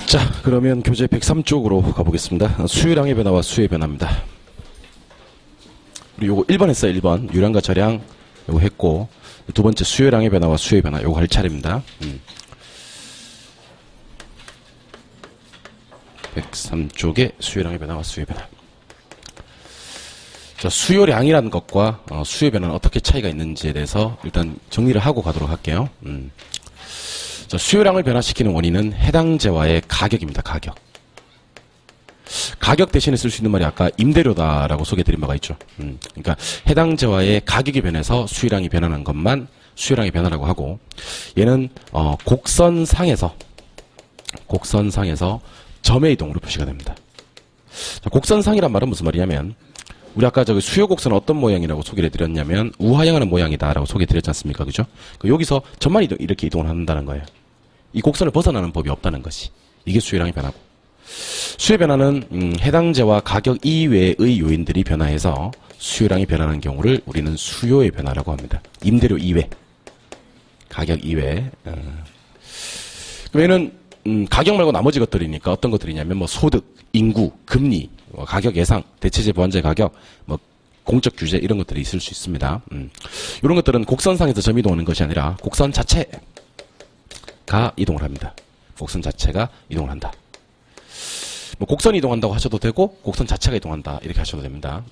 자, 그러면 교재 103쪽으로 가보겠습니다. 수요량의 변화와 수요의 변화입니다. 우리 요거 1번 했어요. 1번 유량과 저량 요거 했고, 두 번째 수요량의 변화와 수요의 변화 요거 할 차례입니다. 103쪽의 수요량의 변화와 수요의 변화. 자, 수요량이라는 것과 수요의 변화는 어떻게 차이가 있는지에 대해서 일단 정리를 하고 가도록 할게요. 자, 수요량을 변화시키는 원인은 해당 재화의 가격입니다. 가격. 가격 대신에 쓸 수 있는 말이 아까 임대료다라고 소개해드린 바가 있죠. 그러니까 해당 재화의 가격이 변해서 수요량이 변하는 것만 수요량의 변화라고 하고, 얘는 곡선상에서 점의 이동으로 표시가 됩니다. 자, 곡선상이란 말은 무슨 말이냐면, 우리 아까 저기 수요 곡선은 어떤 모양이라고 소개를 해드렸냐면 우하향하는 모양이다라고 소개해드렸지 않습니까? 그죠? 여기서 점만 이렇게 이동을 한다는 거예요. 이 곡선을 벗어나는 법이 없다는 것이. 이게 수요량의 변화고. 수요 변화는 해당 재화 가격 이외의 요인들이 변화해서 수요량이 변하는 경우를 우리는 수요의 변화라고 합니다. 임대료 이외, 가격 이외. 그러면은 가격 말고 나머지 것들이니까 어떤 것들이냐면 뭐 소득, 인구, 금리, 가격 예상, 대체재 보완제 가격, 뭐 공적 규제 이런 것들이 있을 수 있습니다. 이런 것들은 곡선상에서 점 이동하는 것이 아니라 곡선 자체가 이동을 합니다. 곡선 자체가 이동을 한다. 뭐 곡선이 이동한다고 하셔도 되고 곡선 자체가 이동한다 이렇게 하셔도 됩니다.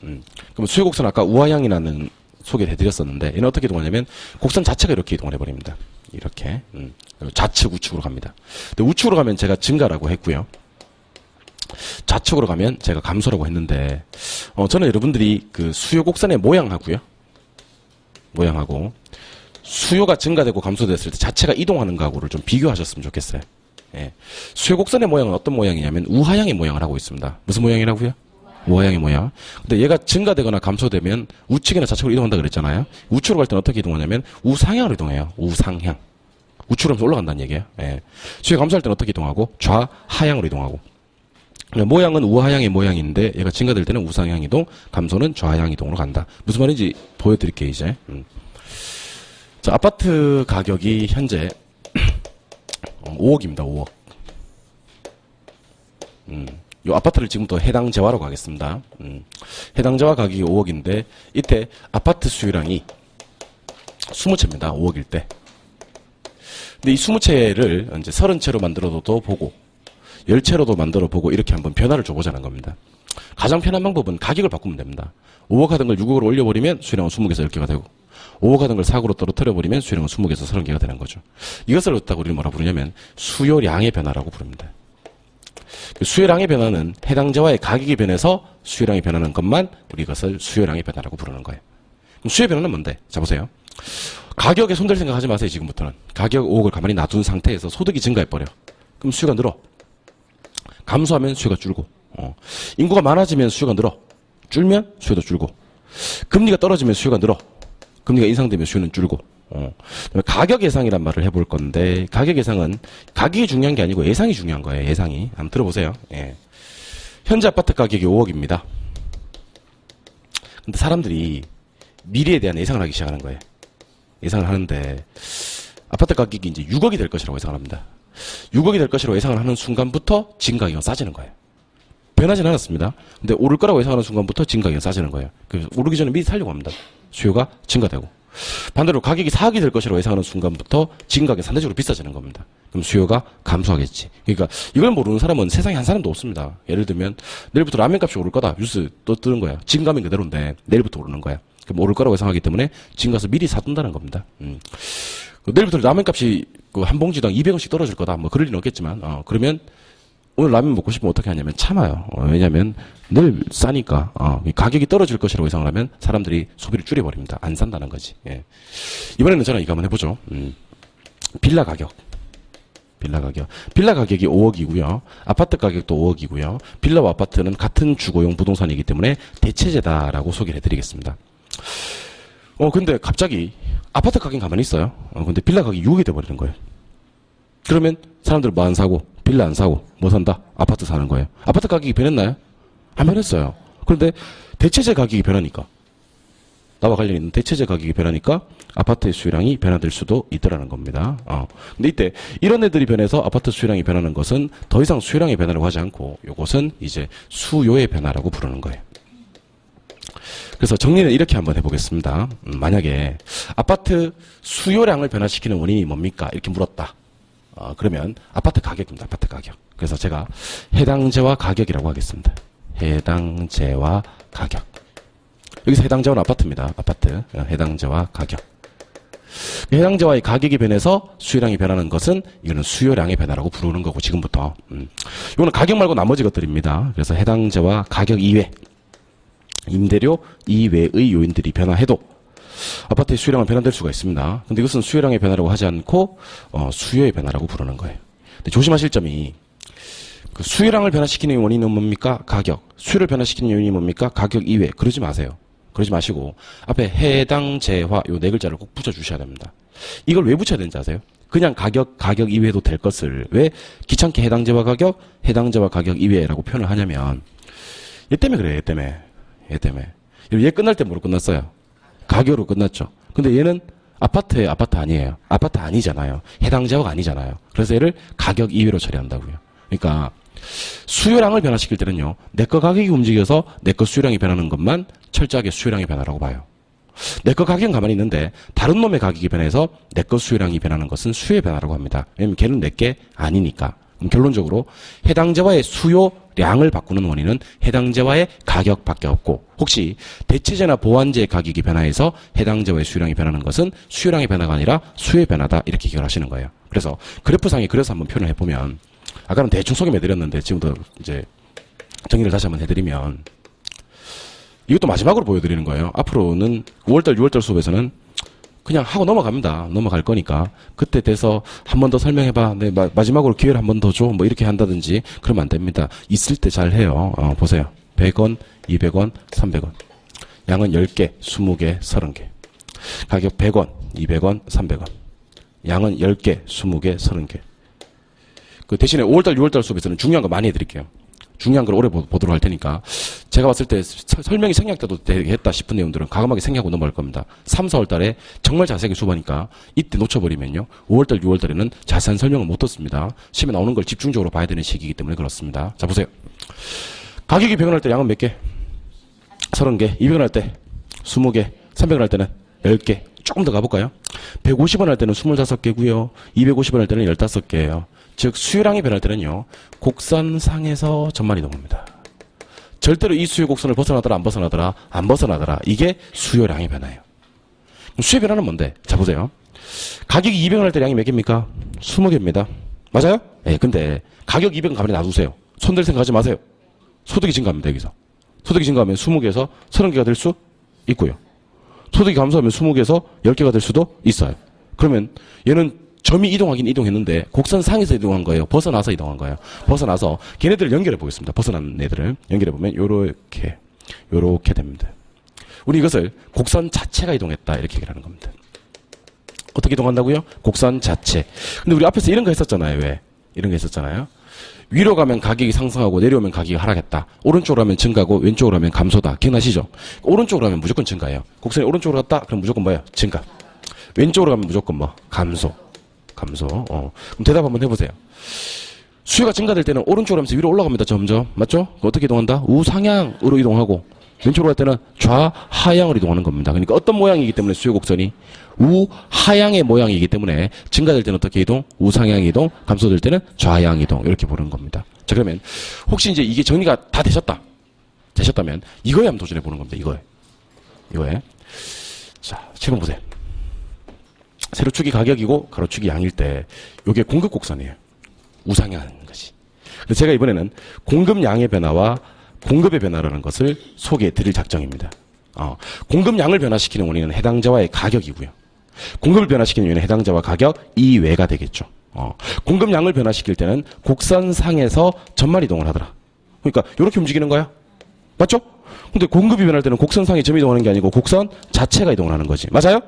그럼 수요곡선 아까 우하향이라는 소개를 해드렸었는데 얘는 어떻게 이동하냐면 곡선 자체가 이렇게 이동을 해버립니다. 이렇게 좌측 우측으로 갑니다. 근데 우측으로 가면 제가 증가라고 했고요. 좌측으로 가면 제가 감소라고 했는데 저는 여러분들이 그 수요 곡선의 모양하고 수요가 증가되고 감소됐을 때 자체가 이동하는 거하고를 좀 비교하셨으면 좋겠어요. 예. 수요 곡선의 모양은 어떤 모양이냐면 우하향의 모양을 하고 있습니다. 무슨 모양이라고요? 우하향의 모양. 근데 얘가 증가되거나 감소되면 우측이나 좌측으로 이동한다 그랬잖아요. 우측으로 갈 때는 어떻게 이동하냐면 우상향으로 이동해요. 우상향. 우측으로 하면서 올라간다는 얘기예요. 예. 수요 감소할 때는 어떻게 이동하고 좌하향으로 이동하고. 모양은 우하향의 모양인데 얘가 증가될 때는 우상향 이동, 감소는 좌하향 이동으로 간다. 무슨 말인지 보여드릴게요 이제. 자, 아파트 가격이 현재 5억입니다. 5억. 요 아파트를 지금부터 해당 재화라고 하겠습니다. 해당 재화 가격이 5억인데 이때 아파트 수요량이 20채입니다. 5억일 때. 근데 이 20채를 이제 30채로 만들어도 보고 10채로도 만들어 보고 이렇게 한번 변화를 줘보자는 겁니다. 가장 편한 방법은 가격을 바꾸면 됩니다. 5억 하던 걸 6억으로 올려버리면 수요량은 20개에서 10개가 되고 5억 하던 걸 4억으로 떨어뜨려버리면 수요량은 20개에서 30개가 되는 거죠. 이것을 갖다가 우리는 뭐라 부르냐면 수요량의 변화라고 부릅니다. 그 수요량의 변화는 해당 재화의 가격이 변해서 수요량이 변하는 것만 우리 이것을 수요량의 변화라고 부르는 거예요. 그럼 수요 변화는 뭔데? 자 보세요. 가격에 손댈 생각 하지 마세요. 지금부터는. 가격 5억을 가만히 놔둔 상태에서 소득이 증가해버려. 그럼 수요가 늘어. 감소하면 수요가 줄고, 인구가 많아지면 수요가 늘어. 줄면 수요도 줄고, 금리가 떨어지면 수요가 늘어. 금리가 인상되면 수요는 줄고. 가격 예상이란 말을 해볼 건데, 가격 예상은 가격이 중요한 게 아니고 예상이 중요한 거예요. 예상이. 한번 들어보세요. 예. 현재 아파트 가격이 5억입니다. 근데 사람들이 미래에 대한 예상을 하기 시작하는 거예요. 예상을 하는데 아파트 가격이 이제 6억이 될 것이라고 예상을 합니다. 6억이 될 것이라고 예상을 하는 순간부터 진가격은 싸지는 거예요. 변하진 않았습니다. 근데 오를 거라고 예상하는 순간부터 진가격은 싸지는 거예요. 그래서 오르기 전에 미리 살려고 합니다. 수요가 증가되고. 반대로 가격이 4억이 될 것이라고 예상하는 순간부터 진가격이 상대적으로 비싸지는 겁니다. 그럼 수요가 감소하겠지. 그러니까 이걸 모르는 사람은 세상에 한 사람도 없습니다. 예를 들면 내일부터 라면값이 오를 거다. 뉴스 또 뜨는 거야. 진가면 그대로인데 내일부터 오르는 거야. 그럼 오를 거라고 예상하기 때문에 진가서 미리 사둔다는 겁니다. 내일부터 라면값이 한 봉지당 200원씩 떨어질 거다. 뭐 그럴 리는 없겠지만, 그러면 오늘 라면 먹고 싶으면 어떻게 하냐면 참아요. 왜냐면 늘 싸니까, 가격이 떨어질 것이라고 예상을 하면 사람들이 소비를 줄여버립니다. 안 산다는 거지. 예. 이번에는 저는 이거 한번 해보죠. 빌라 가격. 빌라 가격이 5억이고요. 아파트 가격도 5억이고요. 빌라와 아파트는 같은 주거용 부동산이기 때문에 대체재다라고 소개를 해드리겠습니다. 근데 갑자기 아파트 가격이 가만히 있어요. 근데 빌라 가격이 6억이 돼버리는 거예요. 그러면 사람들 뭐 안 사고, 빌라 안 사고, 뭐 산다? 아파트 사는 거예요. 아파트 가격이 변했나요? 안 변했어요. 그런데 대체재 가격이 변하니까 나와 관련 있는 대체재 가격이 변하니까 아파트의 수요량이 변화될 수도 있더라는 겁니다. 근데 이때 이런 애들이 변해서 아파트 수요량이 변하는 것은 더 이상 수요량의 변화라고 하지 않고 요것은 이제 수요의 변화라고 부르는 거예요. 그래서 정리는 이렇게 한번 해보겠습니다. 만약에 아파트 수요량을 변화시키는 원인이 뭡니까? 이렇게 물었다. 그러면 아파트 가격입니다. 아파트 가격. 그래서 제가 해당재와 가격이라고 하겠습니다. 해당재와 가격. 여기서 해당재와는 아파트입니다. 아파트. 해당재와 가격. 해당재와의 가격이 변해서 수요량이 변하는 것은 이거는 수요량의 변화라고 부르는 거고 지금부터. 이거는 가격 말고 나머지 것들입니다. 그래서 해당재와 가격 이외, 임대료 이외의 요인들이 변화해도 아파트의 수요량은 변화될 수가 있습니다. 근데 이것은 수요량의 변화라고 하지 않고 수요의 변화라고 부르는 거예요. 근데 조심하실 점이 그 수요량을 변화시키는 원인은 뭡니까? 가격. 수요를 변화시키는 요인이 뭡니까? 가격 이외. 그러지 마세요. 그러지 마시고 앞에 해당재화 요 네 글자를 꼭 붙여주셔야 됩니다. 이걸 왜 붙여야 되는지 아세요? 그냥 가격 이외에도 될 것을 왜 귀찮게 해당재와 가격 이외라고 표현을 하냐면 얘 때문에 그래요. 얘 때문에. 얘 끝날 때 뭐로 끝났어요? 가격으로 끝났죠. 근데 얘는 아파트 아니에요. 아파트 아니잖아요. 해당재화가 아니잖아요. 그래서 얘를 가격 이외로 처리한다고요. 그러니까 수요량을 변화시킬 때는요. 내 거 가격이 움직여서 내 거 수요량이 변하는 것만 철저하게 수요량의 변화라고 봐요. 내 거 가격은 가만히 있는데 다른 놈의 가격이 변해서 내 거 수요량이 변하는 것은 수요의 변화라고 합니다. 왜냐면 걔는 내 게 아니니까. 그럼 결론적으로 해당재와의 수요량을 바꾸는 원인은 해당재와의 가격밖에 없고 혹시 대체재나 보완재의 가격이 변화해서 해당재와의 수요량이 변하는 것은 수요량의 변화가 아니라 수요의 변화다 이렇게 기억을 하시는 거예요. 그래서 그래프상에 그래서 한번 표현을 해보면 아까는 대충 소개해드렸는데 지금부터 이제 정리를 다시 한번 해드리면 이것도 마지막으로 보여드리는 거예요. 앞으로는 5월달, 6월달 수업에서는 그냥 하고 넘어갑니다. 넘어갈 거니까 그때 돼서 한 번 더 설명해봐. 네, 마지막으로 기회를 한 번 더 줘. 뭐 이렇게 한다든지 그러면 안 됩니다. 있을 때 잘 해요. 보세요. 100원, 200원, 300원. 양은 10개, 20개, 30개. 가격 100원, 200원, 300원. 양은 10개, 20개, 30개. 그 대신에 5월달, 6월달 수업에서는 중요한 거 많이 해드릴게요. 중요한 걸 오래 보도록 할 테니까 제가 봤을 때 설명이 생략돼도 되겠다 싶은 내용들은 과감하게 생략하고 넘어갈 겁니다. 3, 4월 달에 정말 자세하게 수업하니까 이때 놓쳐버리면요. 5월 달, 6월 달에는 자세한 설명을 못 듣습니다. 시험에 나오는 걸 집중적으로 봐야 되는 시기이기 때문에 그렇습니다. 자 보세요. 가격이 100원 할 때 양은 몇 개? 30개. 200원 할 때 20개. 300원 할 때는 10개. 조금 더 가볼까요? 150원 할 때는 25개고요. 250원 할 때는 15개예요. 즉 수요량이 변할 때는요. 곡선상에서 전만 이동합니다. 절대로 이 수요 곡선을 벗어나더라 안 벗어나더라 이게 수요량의 변화예요. 그럼 수요 변화는 뭔데? 자 보세요. 가격이 200원 할 때 양이 몇 개입니까? 20개입니다. 맞아요? 네, 근데 가격 200원 가만히 놔두세요. 손댈 생각하지 마세요. 소득이 증가합니다. 여기서. 소득이 증가하면 20개에서 30개가 될 수 있고요. 소득이 감소하면 20개에서 10개가 될 수도 있어요. 그러면 얘는 점이 이동하긴 이동했는데 곡선상에서 이동한 거예요. 벗어나서 이동한 거예요. 벗어나서 걔네들을 연결해 보겠습니다. 벗어난 애들을 연결해 보면 요렇게 됩니다. 우리 이것을 곡선 자체가 이동했다 이렇게 얘기를 하는 겁니다. 어떻게 이동한다고요? 곡선 자체. 근데 우리 앞에서 이런 거 했었잖아요. 왜? 이런 거 했었잖아요. 위로 가면 가격이 상승하고 내려오면 가격이 하락했다. 오른쪽으로 하면 증가고 왼쪽으로 하면 감소다. 기억나시죠? 오른쪽으로 하면 무조건 증가예요. 곡선이 오른쪽으로 갔다? 그럼 무조건 뭐예요? 증가. 왼쪽으로 가면 무조건 뭐? 감소. 그럼 대답 한번 해보세요. 수요가 증가될 때는 오른쪽으로 하면서 위로 올라갑니다. 점점. 맞죠? 어떻게 이동한다? 우상향으로 이동하고 왼쪽으로 갈 때는 좌하향으로 이동하는 겁니다. 그러니까 어떤 모양이기 때문에 수요 곡선이 우하향의 모양이기 때문에 증가될 때는 어떻게 이동? 우상향 이동, 감소될 때는 좌하향 이동 이렇게 보는 겁니다. 자 그러면 혹시 이제 이게 정리가 다 되셨다면 이거에 한번 도전해 보는 겁니다. 이거에 자 지금 보세요. 세로축이 가격이고 가로축이 양일 때 이게 공급 곡선이에요. 우상향하는 것이. 그래서 제가 이번에는 공급량의 변화와 공급의 변화라는 것을 소개해 드릴 작정입니다. 공급량을 변화시키는 원인은 해당자와의 가격이고요. 공급을 변화시키는 원인은 해당자와 가격 이외가 되겠죠. 공급량을 변화시킬 때는 곡선상에서 전만 이동을 하더라. 그러니까 이렇게 움직이는 거야. 맞죠? 근데 공급이 변할 때는 곡선상에 점이 이동하는 게 아니고 곡선 자체가 이동을 하는 거지. 맞아요?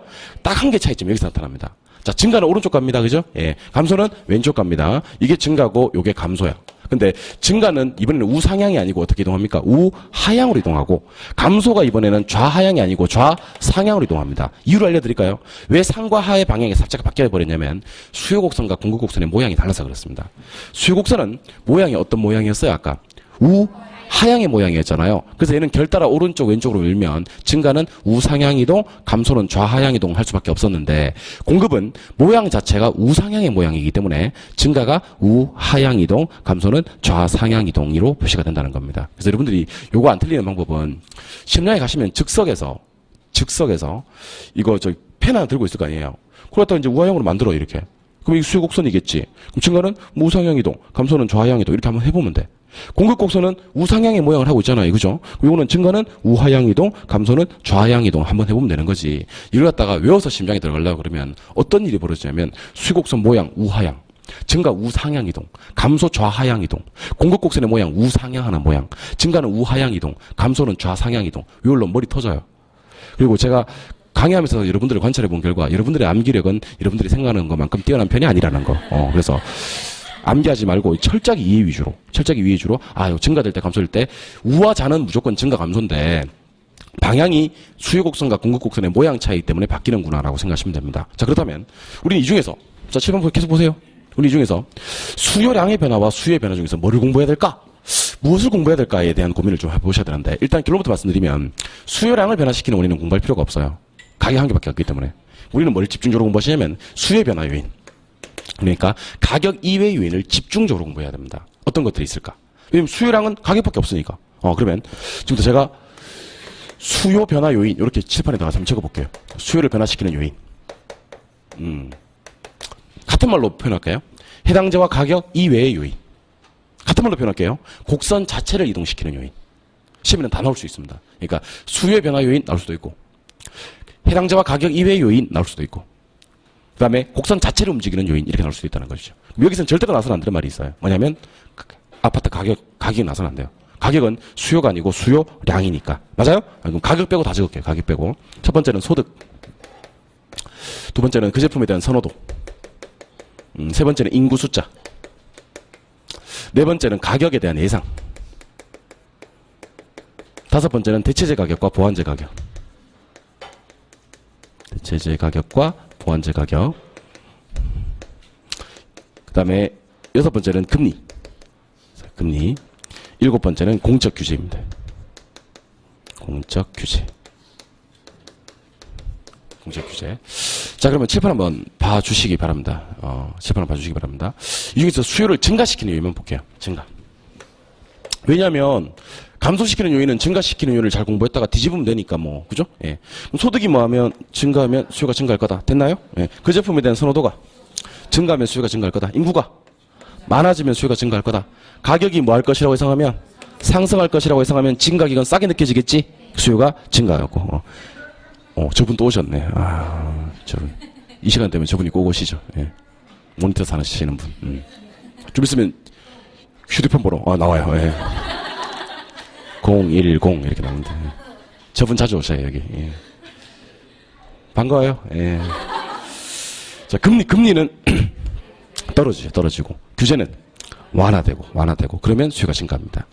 딱 한 개 차이점 여기서 나타납니다. 자, 증가는 오른쪽 갑니다. 그죠? 예. 감소는 왼쪽 갑니다. 이게 증가고 요게 감소야. 근데 증가는 이번에는 우상향이 아니고 어떻게 이동합니까? 우하향으로 이동하고, 감소가 이번에는 좌하향이 아니고 좌상향으로 이동합니다. 이유를 알려드릴까요? 왜 상과 하의 방향이 삽자가 바뀌어버렸냐면 수요곡선과 공급곡선의 모양이 달라서 그렇습니다. 수요곡선은 모양이 어떤 모양이었어요? 아까 우하향의 모양이었잖아요. 그래서 얘는 결따라 오른쪽 왼쪽으로 밀면 증가는 우상향 이동, 감소는 좌하향 이동 할 수밖에 없었는데, 공급은 모양 자체가 우상향의 모양이기 때문에 증가가 우하향 이동, 감소는 좌상향 이동으로 표시가 된다는 겁니다. 그래서 여러분들이 요거 안 틀리는 방법은 시험장에 가시면 즉석에서 이거 펜 하나 들고 있을 거 아니에요. 그러다 이제 우하향으로 만들어 이렇게. 그럼 이게 수요곡선이겠지. 그럼 증가는 우상향 이동, 감소는 좌하향 이동 이렇게 한번 해보면 돼. 공급곡선은 우상향의 모양을 하고 있잖아요. 그죠? 이거는 증가는 우하향 이동, 감소는 좌하향 이동 한번 해보면 되는 거지. 이걸 갖다가 외워서 심장에 들어가려고 그러면 어떤 일이 벌어지냐면 수요곡선 모양 우하향, 증가 우상향 이동, 감소 좌하향 이동, 공급곡선의 모양 우상향하는 모양, 증가는 우하향 이동, 감소는 좌상향 이동. 이걸로 머리 터져요. 그리고 제가 강의하면서 여러분들을 관찰해 본 결과 여러분들의 암기력은 여러분들이 생각하는 것만큼 뛰어난 편이 아니라는 거. 그래서 암기하지 말고 철저하게 이해 위주로, 이거 증가될 때 감소될 때 우와 좌는 무조건 증가 감소인데 방향이 수요곡선과 공급곡선의 모양 차이기 때문에 바뀌는구나라고 생각하시면 됩니다. 자, 그렇다면 우리는 이 중에서, 자, 7번 계속 보세요. 우리 이 중에서 수요량의 변화와 수요의 변화 중에서 뭐를 공부해야 될까? 무엇을 공부해야 될까에 대한 고민을 좀 해보셔야 되는데, 일단 결론부터 말씀드리면 수요량을 변화시키는 원인은 공부할 필요가 없어요. 가격 한 개밖에 없기 때문에. 우리는 뭘 집중적으로 공부하시냐면 수요의 변화 요인, 그러니까 가격 이외의 요인을 집중적으로 공부해야 됩니다. 어떤 것들이 있을까? 왜냐면 수요량은 가격밖에 없으니까. 그러면 지금부터 제가 수요 변화 요인 이렇게 칠판에 나가서 한번 적어볼게요. 수요를 변화시키는 요인. 같은 말로 표현할까요? 해당자와 가격 이외의 요인. 같은 말로 표현할게요. 곡선 자체를 이동시키는 요인. 시험에는 다 나올 수 있습니다. 그러니까 수요 변화 요인 나올 수도 있고, 해당자와 가격 이외의 요인 나올 수도 있고, 그 다음에 곡선 자체를 움직이는 요인 이렇게 나올 수도 있다는 것이죠. 여기서는 절대로 나서는 안 되는 말이 있어요. 뭐냐면 아파트 가격이 나서는 안 돼요. 가격은 수요가 아니고 수요량이니까. 맞아요? 그럼 가격 빼고 다 적을게요. 가격 빼고. 첫 번째는 소득, 두 번째는 그 제품에 대한 선호도, 세 번째는 인구 숫자, 네 번째는 가격에 대한 예상, 다섯 번째는 대체재 가격과 보완재 가격. 대체재 가격과 보완재 가격. 그 다음에 여섯 번째는 금리. 일곱 번째는 공적 규제입니다. 공적 규제. 자, 그러면 칠판 한번 봐주시기 바랍니다. 칠판 한번 봐주시기 바랍니다. 이 중에서 수요를 증가시키는 요인만 볼게요. 증가. 왜냐하면 감소시키는 요인은 증가시키는 요인을 잘 공부했다가 뒤집으면 되니까 뭐, 그죠? 예. 그럼 소득이 뭐하면 증가하면 수요가 증가할 거다. 됐나요? 예. 그 제품에 대한 선호도가 증가하면 수요가 증가할 거다. 인구가 많아지면 수요가 증가할 거다. 가격이 뭐 할 것이라고 예상하면 상승할 것이라고 예상하면 지금 가격은 싸게 느껴지겠지? 수요가 증가하고. 저분 또 오셨네. 저분. 이 시간 되면 저분이 꼭 오시죠. 예. 모니터 사시는 분. 좀 있으면 휴대폰 번호 나와요. 예. 010 이렇게 나오는데. 저분 자주 오셔요, 여기. 예. 반가워요. 예. 자, 금리는 떨어지고 규제는 완화되고 그러면 수요가 증가합니다.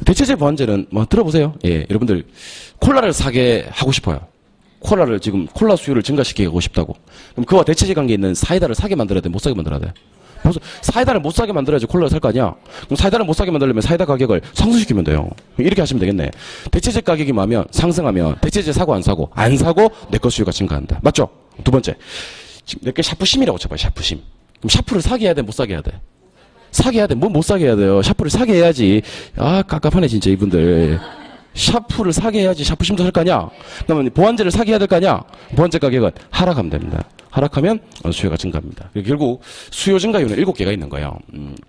대체재 보완제는 뭐 들어보세요. 예, 여러분들 콜라를 사게 하고 싶어요. 콜라를 지금 콜라 수요를 증가시키고 싶다고. 그럼 그와 대체재 관계에 있는 사이다를 사게 만들어야 돼, 못 사게 만들어야 돼? 사이다를 못 사게 만들어야지 콜라를 살 거 아니야? 그럼 사이다를 못 사게 만들려면 사이다 가격을 상승시키면 돼요. 이렇게 하시면 되겠네. 대체재 가격이 뭐하면 상승하면 대체재 사고 안 사고 내 거 수요가 증가한다. 맞죠? 두 번째. 지금 내게 샤프심이라고 쳐봐요. 샤프심. 그럼 샤프를 사게 해야 돼, 못 사게 해야 돼? 사게 해야 돼. 뭐 못 사게 해야 돼요? 샤프를 사게 해야지. 깝깝하네 진짜 이분들. 샤프를 사게 해야지 샤프심도 살 거 아니야? 그러면 보완제를 사게 해야 될 거 아니야? 보완제 가격은 하락하면 됩니다. 하락하면 수요가 증가합니다. 결국 수요 증가 요인은 7개가 있는 거예요.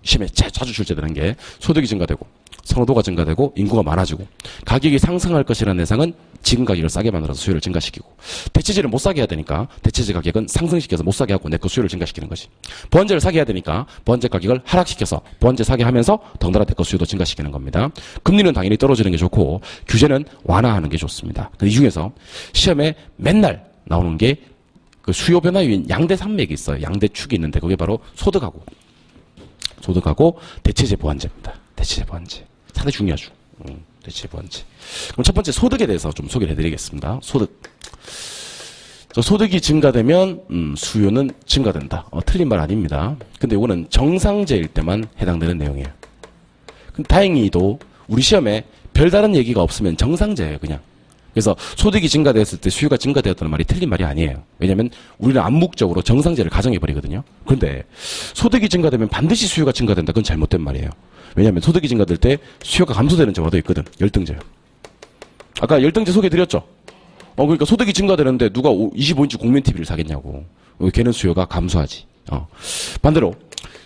시험에 자주 출제되는 게 소득이 증가되고 선호도가 증가되고 인구가 많아지고 가격이 상승할 것이라는 예상은 지금 가격을 싸게 만들어서 수요를 증가시키고 대체재를 못 사게 해야 되니까 대체재 가격은 상승시켜서 못 사게 하고 내 거 수요를 증가시키는 것이 보완제를 사게 해야 되니까 보완제 가격을 하락시켜서 보완제 사게 하면서 덩달아 내 거 수요도 증가시키는 겁니다. 금리는 당연히 떨어지는 게 좋고 규제는 완화하는 게 좋습니다. 이 중에서 시험에 맨날 나오는 게 그 수요 변화 요인 양대 산맥이 있어요. 양대 축이 있는데 그게 바로 소득하고 소득하고 대체재 보완제입니다. 대체재 보완제. 상당히 중요하죠. 대체재 보완제. 그럼 첫 번째 소득에 대해서 좀 소개를 해드리겠습니다. 소득. 소득이 증가되면 수요는 증가된다. 틀린 말 아닙니다. 근데 이거는 정상제일 때만 해당되는 내용이에요. 근데 다행히도 우리 시험에 별다른 얘기가 없으면 정상제예요, 그냥. 그래서 소득이 증가되었을 때 수요가 증가되었다는 말이 틀린 말이 아니에요. 왜냐하면 우리는 암묵적으로 정상제를 가정해버리거든요. 그런데 소득이 증가되면 반드시 수요가 증가된다. 그건 잘못된 말이에요. 왜냐하면 소득이 증가될 때 수요가 감소되는 제도도 있거든. 열등제요. 아까 열등제 소개해드렸죠? 그러니까 소득이 증가되는데 누가 25인치 국민 TV를 사겠냐고. 걔는 수요가 감소하지. 반대로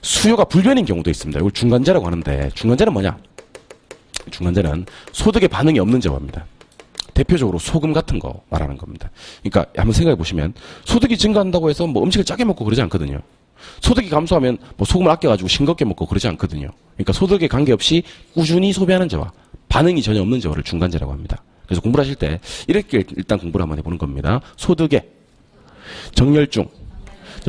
수요가 불변인 경우도 있습니다. 이걸 중간재라고 하는데 중간재는 뭐냐? 중간재는 소득에 반응이 없는 재화입니다. 대표적으로 소금 같은 거 말하는 겁니다. 그러니까 한번 생각해 보시면 소득이 증가한다고 해서 뭐 음식을 짜게 먹고 그러지 않거든요. 소득이 감소하면 뭐 소금을 아껴가지고 싱겁게 먹고 그러지 않거든요. 그러니까 소득에 관계없이 꾸준히 소비하는 재화, 반응이 전혀 없는 재화를 중간재라고 합니다. 그래서 공부를 하실 때 이렇게 일단 공부를 한번 해보는 겁니다. 소득의 정렬중.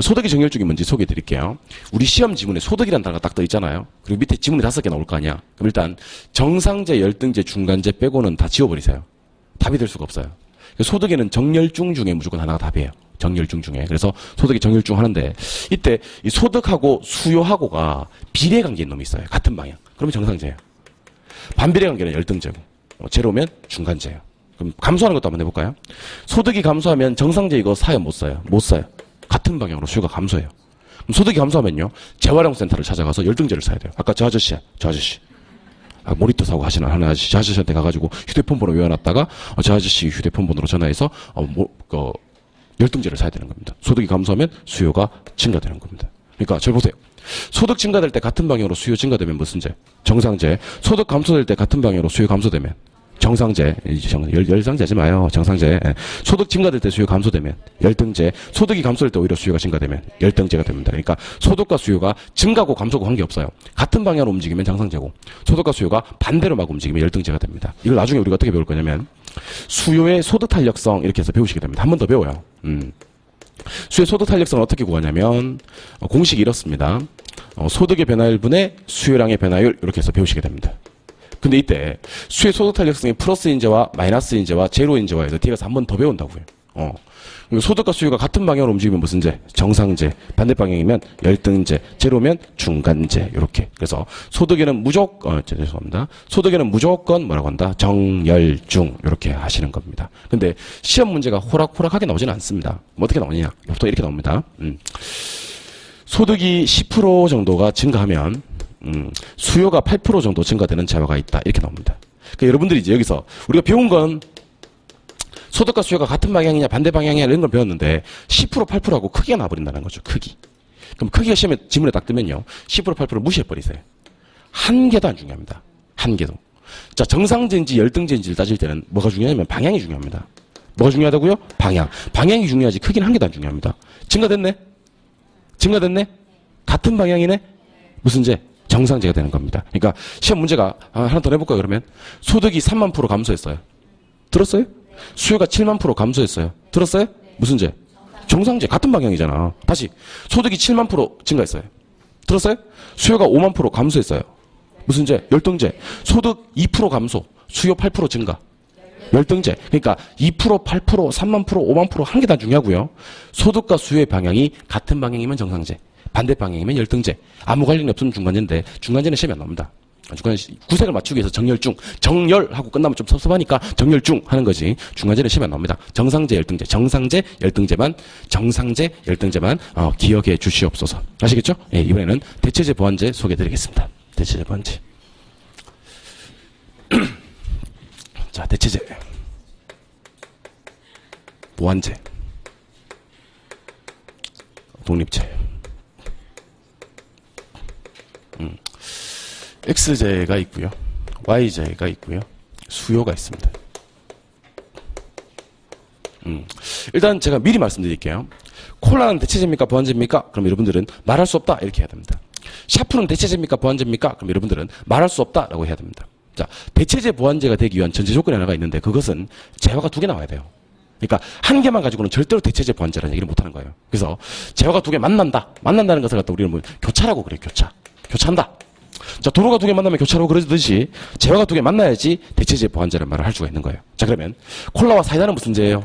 소득의 정렬중이 뭔지 소개해 드릴게요. 우리 시험 지문에 소득이라는 단어가 딱 떠 있잖아요. 그리고 밑에 지문이 5개 나올 거 아니야. 그럼 일단 정상재, 열등재, 중간재 빼고는 다 지워버리세요. 답이 될 수가 없어요. 소득에는 정렬중 중에 무조건 하나가 답이에요. 정렬중 중에. 그래서 소득이 정렬중 하는데 이때 이 소득하고 수요하고가 비례관계인 놈이 있어요. 같은 방향. 그러면 정상재예요. 반비례관계는 열등재고 제로면 중간재예요. 그럼 감소하는 것도 한번 해볼까요? 소득이 감소하면 정상재 이거 사요 못 사요? 못 사요. 같은 방향으로 수요가 감소해요. 그럼 소득이 감소하면요. 재활용센터를 찾아가서 열등재를 사야 돼요. 아까 저 아저씨야. 저 아저씨. 모니터 사고 하시는 하는 아저씨, 저 아저씨한테 가가지고 휴대폰 번호 외워놨다가 저 아저씨 휴대폰 번호로 전화해서 열등제를 사야 되는 겁니다. 소득이 감소하면 수요가 증가되는 겁니다. 그러니까 잘 보세요. 소득 증가될 때 같은 방향으로 수요 증가되면 무슨 제? 정상제. 소득 감소될 때 같은 방향으로 수요 감소되면 정상제. 열상제지 마요. 정상제. 소득 증가될 때 수요 감소되면 열등제. 소득이 감소될 때 오히려 수요가 증가되면 열등제가 됩니다. 그러니까 소득과 수요가 증가고 감소고 관계없어요. 같은 방향으로 움직이면 정상제고 소득과 수요가 반대로 막 움직이면 열등제가 됩니다. 이걸 나중에 우리가 어떻게 배울 거냐면 수요의 소득 탄력성 이렇게 해서 배우시게 됩니다. 한 번 더 배워요. 수요의 소득 탄력성을 어떻게 구하냐면 공식이 이렇습니다. 소득의 변화율분의 수요량의 변화율 이렇게 해서 배우시게 됩니다. 근데 이때 수요의 소득 탄력성이 플러스인재와 마이너스인재와 제로인재와 해서 뒤에 가서 한 번 더 배운다고요. 소득과 수요가 같은 방향으로 움직이면 무슨 재? 정상재. 반대 방향이면 열등재. 제로면 중간재. 이렇게. 그래서 소득에는 무조건 죄송합니다. 소득에는 무조건 뭐라고 한다? 정열중. 이렇게 하시는 겁니다. 근데 시험 문제가 호락호락하게 나오지는 않습니다. 뭐 어떻게 나오느냐? 보통 이렇게 나옵니다. 소득이 10% 정도가 증가하면 수요가 8% 정도 증가되는 재화가 있다. 이렇게 나옵니다. 그러니까 여러분들이 이제 여기서 우리가 배운 건 소득과 수요가 같은 방향이냐 반대 방향이냐 이런 걸 배웠는데 10% 8%하고 크기가 나버린다는 거죠. 크기. 그럼 크기가 시험에 지문에 딱 뜨면요. 10% 8% 무시해버리세요. 한 개도 안 중요합니다. 한 개도. 자, 정상제인지 열등제인지를 따질 때는 뭐가 중요하냐면 방향이 중요합니다. 뭐가 중요하다고요? 방향. 방향이 중요하지 크기는 한 개도 안 중요합니다. 증가됐네? 증가됐네? 같은 방향이네? 무슨 제? 정상제가 되는 겁니다. 그러니까 시험 문제가 하나 더 내볼까요? 그러면 소득이 3만 프로 감소했어요. 들었어요? 수요가 7만 프로 감소했어요. 들었어요? 무슨 제? 정상제. 같은 방향이잖아. 다시 소득이 7만 프로 증가했어요. 들었어요? 수요가 5만 프로 감소했어요. 무슨 제? 열등제. 소득 2% 감소, 수요 8% 증가. 열등제. 그러니까 2%, 8%, 3만 프로, 5만 프로 한 개 다 중요하고요. 소득과 수요의 방향이 같은 방향이면 정상제. 반대 방향이면 열등제. 아무 관련이 없으면 중간제인데 중간제는 시험이 안 나옵니다. 중간제 구색을 맞추기 위해서 정열중. 정열하고 끝나면 좀 섭섭하니까 정열중 하는 거지. 중간제는 시험이 안 나옵니다. 정상제, 열등제. 정상제, 열등제만 정상제, 열등제만 기억해 주시옵소서. 아시겠죠? 예, 이번에는 대체제 보완제 소개해드리겠습니다. 대체제 보완제. 자, 대체제. 보완제. 독립제. X제가 있고요. Y제가 있고요. 수요가 있습니다. 일단 제가 미리 말씀드릴게요. 콜라는 대체제입니까? 보완제입니까? 그럼 여러분들은 말할 수 없다. 이렇게 해야 됩니다. 샤프는 대체제입니까? 보완제입니까? 그럼 여러분들은 말할 수 없다라고 해야 됩니다. 자, 대체제 보완제가 되기 위한 전제 조건이 하나가 있는데 그것은 재화가 2개 나와야 돼요. 그러니까 한 개만 가지고는 절대로 대체제 보완제라는 얘기를 못하는 거예요. 그래서 재화가 2개 만난다. 만난다는 것을 갖다 우리는 뭐 교차라고 그래요. 교차. 교차한다. 자, 도로가 두 개 만나면 교차로 그러듯이 재화가 두 개 만나야지 대체제 보완제라는 말을 할 수가 있는 거예요. 자, 그러면 콜라와 사이다는 무슨 제예요?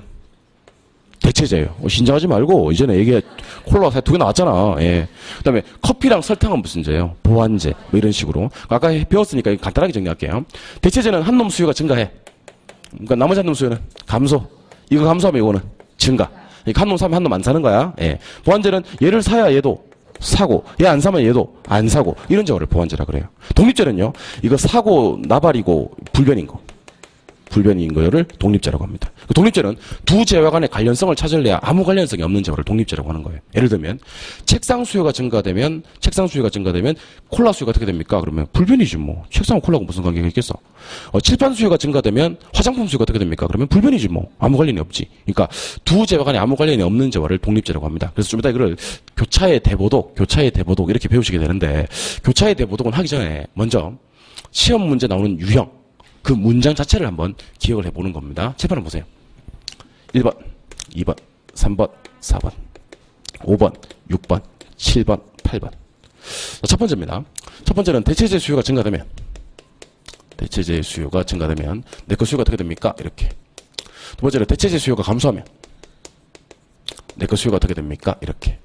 대체제예요. 신장하지 말고 이전에 콜라와 사이다 두 개 나왔잖아. 예. 그다음에 커피랑 설탕은 무슨 제예요? 보완제. 뭐 이런 식으로. 아까 배웠으니까 간단하게 정리할게요. 대체제는 한 놈 수요가 증가해. 그러니까 나머지 한 놈 수요는 감소. 이거 감소하면 이거는 증가. 그러니까 한 놈 사면 한 놈 안 사는 거야. 예. 보완제는 얘를 사야 얘도 사고, 얘 안 사면 얘도 안 사고, 이런 저거를 보완제라 그래요. 독립제는요, 이거 사고 나발이고 불변인 거. 불변인 거를 독립제라고 합니다. 그 독립제는 두 재화 간의 관련성을 찾을래야 아무 관련성이 없는 재화를 독립제라고 하는 거예요. 예를 들면 책상 수요가 증가되면 콜라 수요가 어떻게 됩니까? 그러면 불변이지 뭐. 책상과 콜라하고 무슨 관계가 있겠어? 칠판 수요가 증가되면 화장품 수요가 어떻게 됩니까? 그러면 불변이지 뭐. 아무 관련이 없지. 그러니까 두 재화 간에 아무 관련이 없는 재화를 독립제라고 합니다. 그래서 좀 이따 이거를 교차의 대보독 이렇게 배우시게 되는데, 교차의 대보독은 하기 전에 먼저 시험 문제 나오는 유형, 그 문장 자체를 한번 기억을 해보는 겁니다. 칠판을 보세요. 1번, 2번, 3번, 4번, 5번, 6번, 7번, 8번. 첫 번째입니다. 첫 번째는 대체제 수요가 증가되면 내 거 수요가 어떻게 됩니까? 이렇게. 두 번째는 대체제 수요가 감소하면 내 거 수요가 어떻게 됩니까? 이렇게.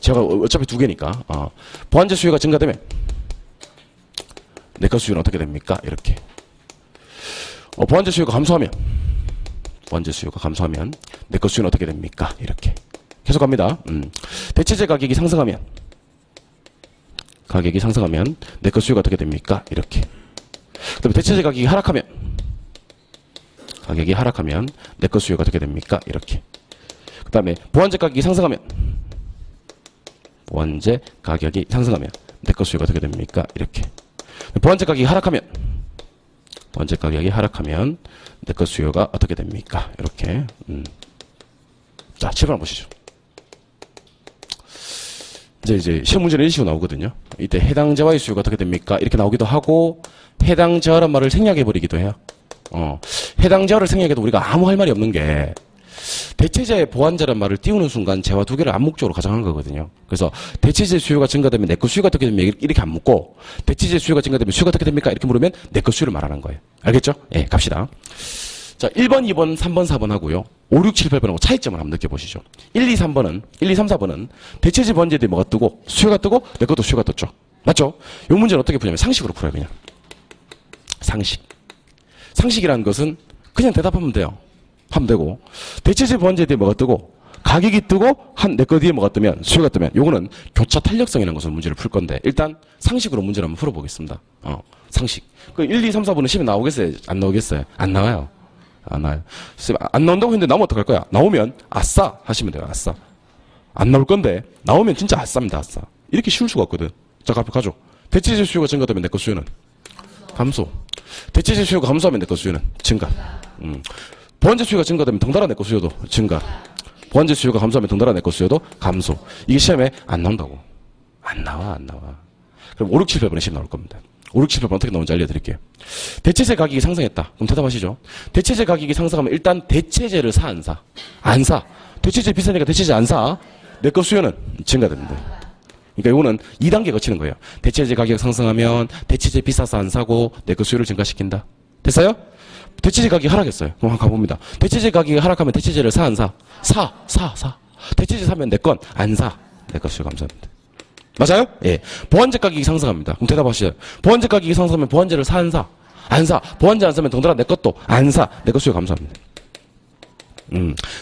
제가 어차피 두 개니까. 보완제 수요가 증가되면 내 거 수요는 어떻게 됩니까? 이렇게. 보완제 수요가 감소하면 내 거 수요는 어떻게 됩니까? 이렇게. 계속 갑니다. 대체제 가격이 상승하면 내 거 수요가 어떻게 됩니까? 이렇게. 그다음에 대체제 가격이 하락하면 내 거 수요가 어떻게 됩니까? 이렇게. 그다음에 보완제 가격이 상승하면 내 거 수요가 어떻게 됩니까? 이렇게. 보완제 가격이 하락하면 내 거 수요가 어떻게 됩니까? 이렇게. 자, 7번 보시죠. 이제 시험 문제는 이런 식으로 나오거든요. 이때 해당 재화의 수요가 어떻게 됩니까? 이렇게 나오기도 하고, 해당 재화란 말을 생략해버리기도 해요. 해당 재화를 생략해도 우리가 아무 할 말이 없는 게, 대체제의 보완제란 말을 띄우는 순간 재화 두 개를 암묵적으로 가정한 거거든요. 그래서 대체제 수요가 증가되면 내 거 수요가 어떻게 됩니까? 이렇게 안 묻고, 대체제 수요가 증가되면 수요가 어떻게 됩니까? 이렇게 물으면 내 거 수요를 말하는 거예요. 알겠죠? 예, 갑시다. 자, 1번, 2번, 3번, 4번 하고요. 5, 6, 7, 8번하고 차이점을 한번 느껴보시죠. 1, 2, 3, 4번은 대체제 보완제들이 뭐가 뜨고, 수요가 뜨고, 내 것도 수요가 떴죠. 맞죠? 이 문제는 어떻게 풀냐면 상식으로 풀어요, 그냥. 상식이라는 것은 그냥 대답하면 돼요. 하면 되고, 대체제 보완제 뒤에 뭐가 뜨고, 가격이 뜨고, 내 거 뒤에 뭐가 뜨면, 수요가 뜨면, 요거는 교차 탄력성이라는 것으로 문제를 풀 건데, 일단 상식으로 문제를 한번 풀어보겠습니다. 상식. 그 1, 2, 3, 4번은 시험에 나오겠어요? 안 나오겠어요? 안 나와요. 안 나와요. 안 나온다고 했는데 나오면 어떡할 거야? 나오면, 아싸! 하시면 돼요, 아싸. 안 나올 건데, 나오면 진짜 아싸입니다, 아싸. 이렇게 쉬울 수가 없거든. 자, 가죠. 대체제 수요가 증가되면 내 거 수요는 감소. 대체제 수요가 감소하면 내 거 수요는 증가. 보완제 수요가 증가되면 덩달아 내 거 수요도 증가. 보완제 수요가 감소하면 덩달아 내 거 수요도 감소. 이게 시험에 안 나온다고. 안 나와. 그럼 5, 6, 7, 8번에 시험 나올 겁니다. 5, 6, 7, 8번 어떻게 나오는지 알려드릴게요. 대체제 가격이 상승했다. 그럼 대답하시죠. 대체제 가격이 상승하면 일단 대체제를 사, 안 사? 안 사. 대체제 비싸니까 대체제 안 사. 내 거 수요는 증가됩니다. 그러니까 이거는 2단계 거치는 거예요. 대체제 가격 상승하면 대체제 비싸서 안 사고 내 거 수요를 증가시킨다. 됐어요? 대체제 가격이 하락했어요. 그럼 한번 가봅니다. 대체제 가격이 하락하면 대체제를 사, 안 사? 사. 대체제 사면 내 건 안 사. 내 거 수요 감소합니다. 맞아요? 예. 보완제 가격이 상승합니다. 그럼 대답하시죠. 보완제 가격이 상승하면 보완제를 사, 안 사? 안 사. 보완제 안 사면 덩달아 내 것도 안 사. 내 거 수요 감소합니다.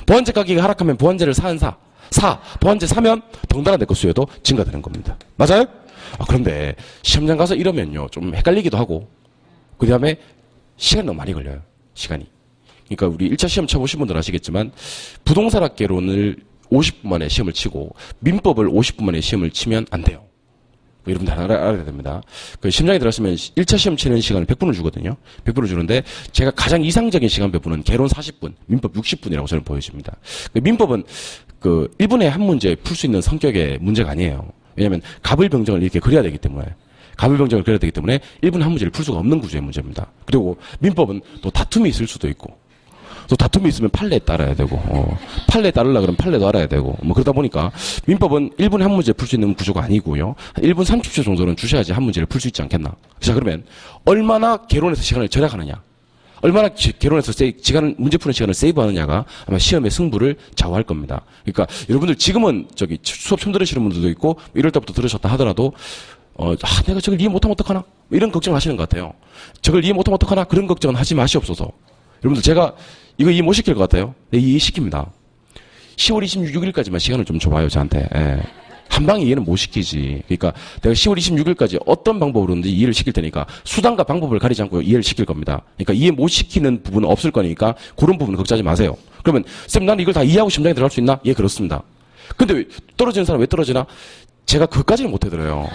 보완제 가격이 하락하면 보완제를 사, 안 사? 사. 보완제 사면 덩달아 내 거 수요도 증가되는 겁니다. 맞아요? 그런데 시험장 가서 이러면요. 좀 헷갈리기도 하고, 그 다음에 시간이 너무 많이 걸려요. 시간이. 그러니까 우리 1차 시험 쳐보신 분들 아시겠지만, 부동산학개론을 50분 만에 시험을 치고, 민법을 50분 만에 시험을 치면 안 돼요. 여러분들 알아야 됩니다. 그 심장에 들어가시면 1차 시험 치는 시간을 100분을 주거든요. 100분을 주는데, 제가 가장 이상적인 시간 배분은 개론 40분, 민법 60분이라고 저는 보여집니다. 민법은 1분에 한 문제 풀 수 있는 성격의 문제가 아니에요. 왜냐면 갑을병정을 이렇게 그려야 되기 때문에. 1분에 한 문제를 풀 수가 없는 구조의 문제입니다. 그리고 민법은 또 다툼이 있을 수도 있고, 또 다툼이 있으면 판례에 따라야 되고, 판례에 따르려 그러면 판례도 알아야 되고, 뭐 그러다 보니까 민법은 1분에 한 문제 풀 수 있는 구조가 아니고요. 1분 30초 정도는 주셔야지 한 문제를 풀 수 있지 않겠나. 자, 그러면 얼마나 개론에서 시간을 절약하느냐. 얼마나 개론에서 문제 푸는 시간을 세이브하느냐가 아마 시험의 승부를 좌우할 겁니다. 그러니까 여러분들 지금은 수업 처음 들으시는 분들도 있고 이럴 때부터 들으셨다 하더라도 내가 저걸 이해 못하면 어떡하나? 이런 걱정을 하시는 것 같아요. 저걸 이해 못하면 어떡하나? 그런 걱정은 하지 마시옵소서. 여러분들 제가 이거 이해 못 시킬 것 같아요? 네, 이해시킵니다. 10월 26일까지만 시간을 좀 줘봐요, 저한테. 예. 한 방에 이해는 못 시키지. 그러니까 내가 10월 26일까지 어떤 방법으로든지 이해를 시킬 테니까 수단과 방법을 가리지 않고 이해를 시킬 겁니다. 그러니까 이해 못 시키는 부분은 없을 거니까 그런 부분은 걱정하지 마세요. 그러면 쌤, 나는 이걸 다 이해하고 심장에 들어갈 수 있나? 예, 그렇습니다. 근데 왜 떨어지는 사람 왜 떨어지나? 제가 그것까지는 못 해드려요.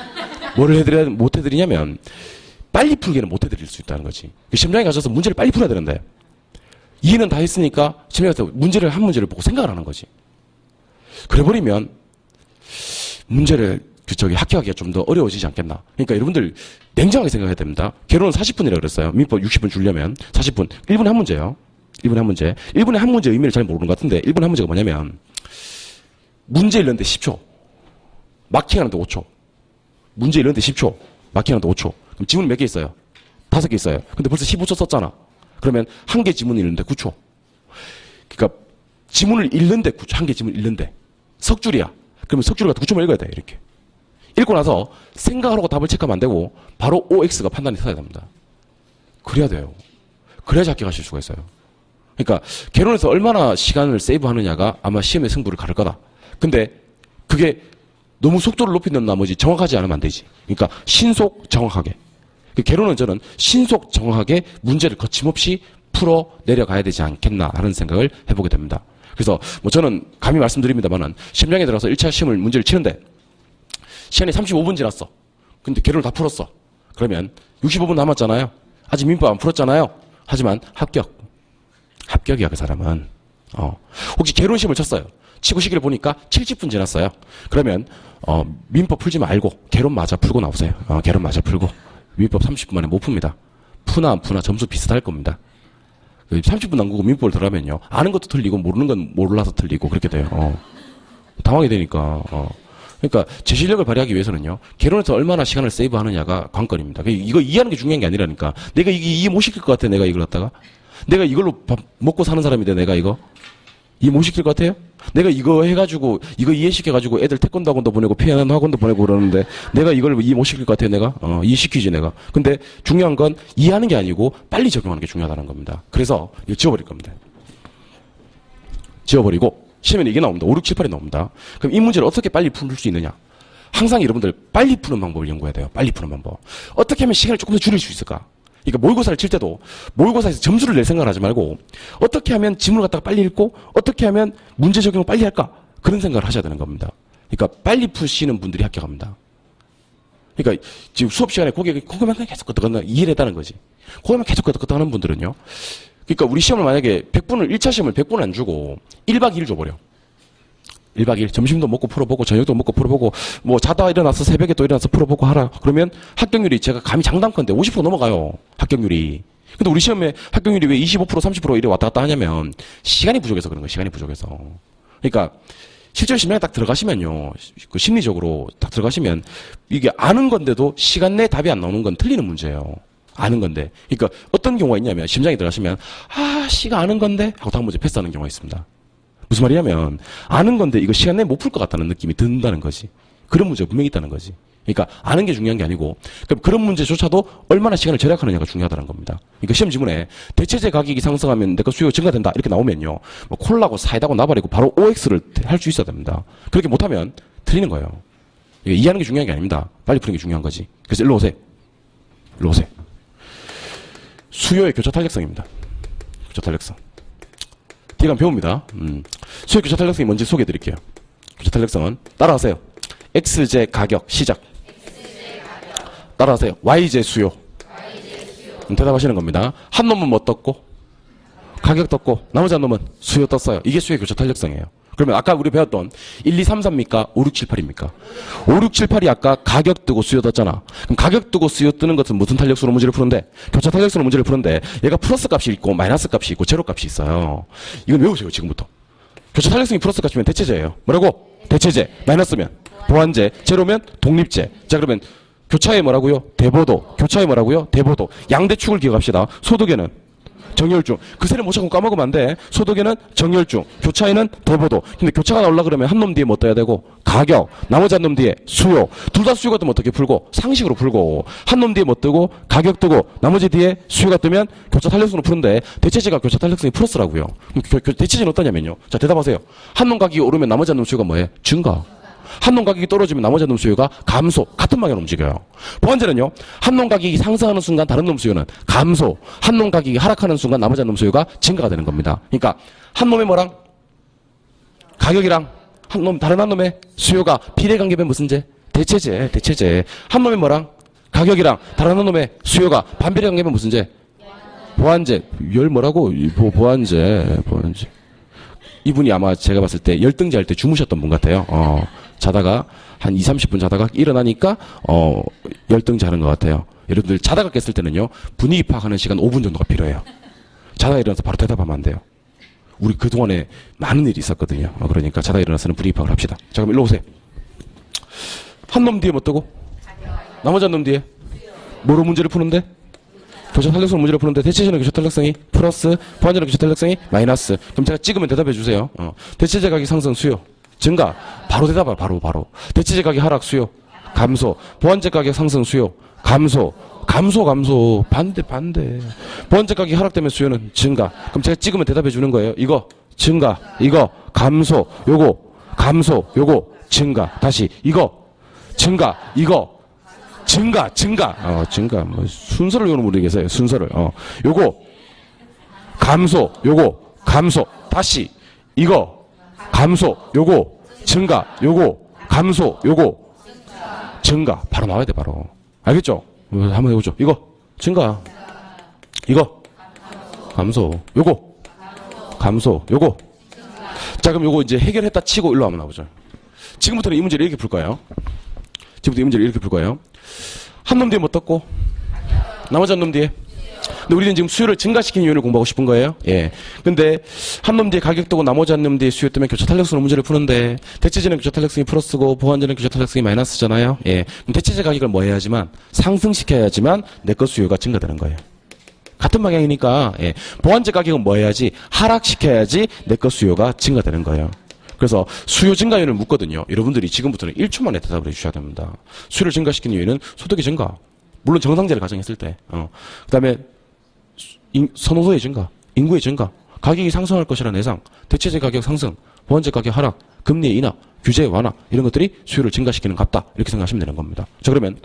뭐를 못 해드리냐면 빨리 풀기는 못 해드릴 수 있다는 거지. 심장에 가셔서 문제를 빨리 풀어야 되는데 이해는 다 했으니까 심장에 가서 한 문제를 보고 생각을 하는 거지. 그래버리면 문제를 합격하기가 좀 더 어려워지지 않겠나. 그러니까 여러분들 냉정하게 생각해야 됩니다. 개론은 40분이라고 그랬어요. 민법 60분 주려면 40분. 1분에 한 문제예요. 1분에 한 문제. 1분에 한 문제 의미를 잘 모르는 것 같은데 1분에 한 문제가 뭐냐면 문제 읽는데 10초. 마킹하는데 5초. 문제 읽는데 10초. 마킹하는데 5초. 그럼 지문이 몇 개 있어요? 5개 있어요. 근데 벌써 15초 썼잖아. 그러면 한 개 지문 읽는데 9초. 그러니까 지문을 읽는데 9초. 한 개 지문 읽는데. 석줄이야. 그러면 석줄을 갖다 9초만 읽어야 돼. 이렇게. 읽고 나서 생각하라고 답을 체크하면 안 되고 바로 OX가 판단이 서야 됩니다. 그래야 돼요. 그래야지 합격하실 수가 있어요. 그러니까 개론에서 얼마나 시간을 세이브하느냐가 아마 시험의 승부를 가를 거다. 근데 그게 너무 속도를 높이는 나머지 정확하지 않으면 안 되지. 그러니까 신속 정확하게. 개론은 저는 신속 정확하게 문제를 거침없이 풀어 내려가야 되지 않겠나 하는 생각을 해보게 됩니다. 그래서 뭐 저는 감히 말씀드립니다만은 시험장에 들어가서 1차 시험을 문제를 치는데 시간이 35분 지났어. 근데 개론을 다 풀었어. 그러면 65분 남았잖아요. 아직 민법 안 풀었잖아요. 하지만 합격이야 그 사람은. 혹시 개론 시험을 쳤어요. 치고 시기를 보니까 70분 지났어요. 그러면 민법 풀지 말고 개론 마저 풀고 나오세요. 개론 마저 풀고 민법 30분 만에 못 풉니다. 푸나 안 푸나 점수 비슷할 겁니다. 30분 남기고 민법을 들어가면요. 아는 것도 틀리고 모르는 건 몰라서 틀리고 그렇게 돼요. 당황이 되니까. 그러니까 제 실력을 발휘하기 위해서는요. 개론에서 얼마나 시간을 세이브하느냐가 관건입니다. 이거 이해하는 게 중요한 게 아니라니까. 내가 이게 이해 못 시킬 것 같아. 내가 이걸 갖다가. 내가 이걸로 밥 먹고 사는 사람인데 내가 이거. 이해 못 시킬 것 같아요? 내가 이거 해가지고, 이거 이해시켜가지고 애들 태권도 학원도 보내고 피아노 학원도 보내고 그러는데 내가 이걸 이해 못 시킬 것 같아요, 내가? 이해시키지, 내가. 근데 중요한 건 이해하는 게 아니고 빨리 적용하는 게 중요하다는 겁니다. 그래서 이거 지워버릴 겁니다. 지워버리고 시험에 이게 나옵니다. 5, 6, 7, 8이 나옵니다. 그럼 이 문제를 어떻게 빨리 풀 수 있느냐? 항상 여러분들 빨리 푸는 방법을 연구해야 돼요. 빨리 푸는 방법. 어떻게 하면 시간을 조금 더 줄일 수 있을까? 그러니까 모의고사를 칠 때도 모의고사에서 점수를 낼 생각을 하지 말고 어떻게 하면 지문을 갖다가 빨리 읽고 어떻게 하면 문제 적용을 빨리 할까? 그런 생각을 하셔야 되는 겁니다. 그러니까 빨리 푸시는 분들이 합격합니다. 그러니까 지금 수업 시간에 고개만 계속 끄덕끄덕 이해를 했다는 거지. 고개만 계속 끄덕끄덕 하는 분들은요. 그러니까 우리 시험을 만약에 1차 시험을 100분을 안 주고 1박 2일 줘버려. 1박 2일 점심도 먹고 풀어보고 저녁도 먹고 풀어보고 뭐 자다 일어나서 새벽에 또 일어나서 풀어보고 하라. 그러면 합격률이 제가 감히 장담컨대 50% 넘어가요. 합격률이. 근데 우리 시험에 합격률이 왜 25% 30% 이래 왔다 갔다 하냐면 시간이 부족해서 그런 거예요. 시간이 부족해서. 그러니까 실제로 심장에 딱 들어가시면요. 그 심리적으로 딱 들어가시면 이게 아는 건데도 시간 내에 답이 안 나오는 건 틀리는 문제예요. 아는 건데. 그러니까 어떤 경우가 있냐면 심장에 들어가시면 씨가 아는 건데 하고 다음 문제 패스하는 경우가 있습니다. 무슨 말이냐면 아는 건데 이거 시간 내에 못 풀 것 같다는 느낌이 든다는 거지. 그런 문제가 분명히 있다는 거지. 그러니까 아는 게 중요한 게 아니고 그런 문제조차도 얼마나 시간을 절약하느냐가 중요하다는 겁니다. 그러니까 시험 지문에 대체재 가격이 상승하면 내가 수요가 증가된다 이렇게 나오면요. 뭐 콜라고 사이다고 나발이고 바로 OX를 할 수 있어야 됩니다. 그렇게 못하면 틀리는 거예요. 이해하는 게 중요한 게 아닙니다. 빨리 푸는 게 중요한 거지. 그래서 일로 오세요. 일로 오세요. 수요의 교차 탄력성입니다. 교차 탄력성. 뒤에 가면 배웁니다. 수요 교차 탄력성이 뭔지 소개해 드릴게요. 교차 탄력성은 따라하세요. X제 가격 시작. 따라하세요. Y제 수요. 대답하시는 겁니다. 한 놈은 뭐 떴고 가격 떴고 나머지 한 놈은 수요 떴어요. 이게 수요 교차 탄력성이에요. 그러면 아까 우리 배웠던 1, 2, 3, 4입니까? 5, 6, 7, 8입니까? 5, 6, 7, 8이 아까 가격 뜨고 수요 떴잖아. 그럼 가격 뜨고 수요 뜨는 것은 무슨 탄력수로 문제를 푸는데? 교차 탄력수로 문제를 푸는데 얘가 플러스 값이 있고 마이너스 값이 있고 제로 값이 있어요. 이건 외우세요 지금부터. 교차 탄력성이 플러스 값이면 대체제예요. 뭐라고? 대체제. 마이너스면 보완제. 제로면 독립제. 자 그러면 교차에 뭐라고요? 대보도. 교차에 뭐라고요? 대보도. 양대축을 기억합시다. 소득에는 정열중. 그 세를 못 찾고 까먹으면 안 돼. 소득에는 정열중. 교차에는 대보도. 근데 교차가 나오려 그러면 한 놈 뒤에 뭐 떠야 되고? 가격. 나머지 한 놈 뒤에 수요. 둘 다 수요가 뜨면 어떻게 풀고? 상식으로 풀고. 한 놈 뒤에 뭐 뜨고? 가격 뜨고. 나머지 뒤에 수요가 뜨면 교차 탄력성으로 푸는데 대체제가 교차 탄력성이 플러스라고요. 그럼 대체제는 어떠냐면요. 자 대답하세요. 한 놈 가격이 오르면 나머지 한 놈 수요가 뭐예요? 증가. 한 놈 가격이 떨어지면 나머지 한 놈 수요가 감소. 같은 방향으로 움직여요. 보완제는요. 한 놈 가격이 상승하는 순간 다른 놈 수요는 감소. 한 놈 가격이 하락하는 순간 나머지 한 놈 수요가 증가가 되는 겁니다. 그러니까 한 놈의 뭐랑 가격이랑 한 놈 다른 한 놈의 수요가 비례관계면 무슨 제? 대체제. 대체제. 한 놈의 뭐랑 가격이랑 다른 한 놈의 수요가 반비례관계면 무슨 제? 보완제. 열 뭐라고? 보완제. 보완제. 이분이 아마 제가 봤을 때 열등제 할 때 주무셨던 분 같아요. 자다가 한 2, 30분 자다가 일어나니까 열등제 하는 것 같아요. 여러분들 자다가 깼을 때는요. 분위기 파악하는 시간 5분 정도가 필요해요. 자다가 일어나서 바로 대답하면 안 돼요. 우리 그동안에 많은 일이 있었거든요. 그러니까 자다가 일어나서는 분위기 파악을 합시다. 자 그럼 일로 오세요. 한 놈 뒤에 뭐 뜨고? 나머지 한 놈 뒤에? 뭐로 문제를 푸는데? 교차 탄력성 문제를 푸는데 대체제는 교차 탄력성이 플러스, 보완제는 교차 탄력성이 마이너스. 그럼 제가 찍으면 대답해 주세요. 대체제 가격 상승 수요 증가. 바로 대답해. 바로. 대체제 가격 하락 수요 감소. 보완제 가격 상승 수요 감소. 감소. 반대. 보완제 가격 하락되면 수요는 증가. 그럼 제가 찍으면 대답해 주는 거예요. 이거 증가. 이거 감소. 요거 감소. 요거 증가. 다시 이거 증가. 이거 증가. 증가. 뭐, 순서를 요는 분이 계세요. 순서를. 요거, 감소. 요거, 감소. 다시. 이거, 감소. 요거, 증가. 요거, 감소. 요거, 증가. 바로 나와야 돼, 바로. 알겠죠? 한번 해보죠. 이거, 증가. 이거, 감소. 요거, 감소. 요거. 자, 그럼 요거 이제 해결했다 치고 일로 한번 나오죠. 지금부터는 이 문제를 이렇게 풀 거예요. 한 놈 뒤에 뭐 떴고? 나머지 한 놈 뒤에? 근데 우리는 지금 수요를 증가시키는 요인을 공부하고 싶은 거예요. 예. 근데 한 놈 뒤에 가격 뜨고 나머지 한 놈 뒤에 수요 뜨면 교차 탄력성 문제를 푸는데 대체제는 교차 탄력성이 플러스고 보완제는 교차 탄력성이 마이너스잖아요. 예. 그럼 대체제 가격을 뭐 해야지만 상승시켜야지만 내 것 수요가 증가되는 거예요. 같은 방향이니까 예. 보완제 가격은 뭐 해야지 하락시켜야지 내 것 수요가 증가되는 거예요. 그래서 수요 증가 요인을 묻거든요. 여러분들이 지금부터는 1초 만에 대답을 해주셔야 됩니다. 수요를 증가시키는 요인은 소득의 증가. 물론 정상제를 가정했을 때. 그 다음에 선호도의 증가, 인구의 증가, 가격이 상승할 것이라는 예상, 대체제 가격 상승, 보완제 가격 하락, 금리의 인하, 규제 완화 이런 것들이 수요를 증가시키는 것 같다. 이렇게 생각하시면 되는 겁니다. 자 그러면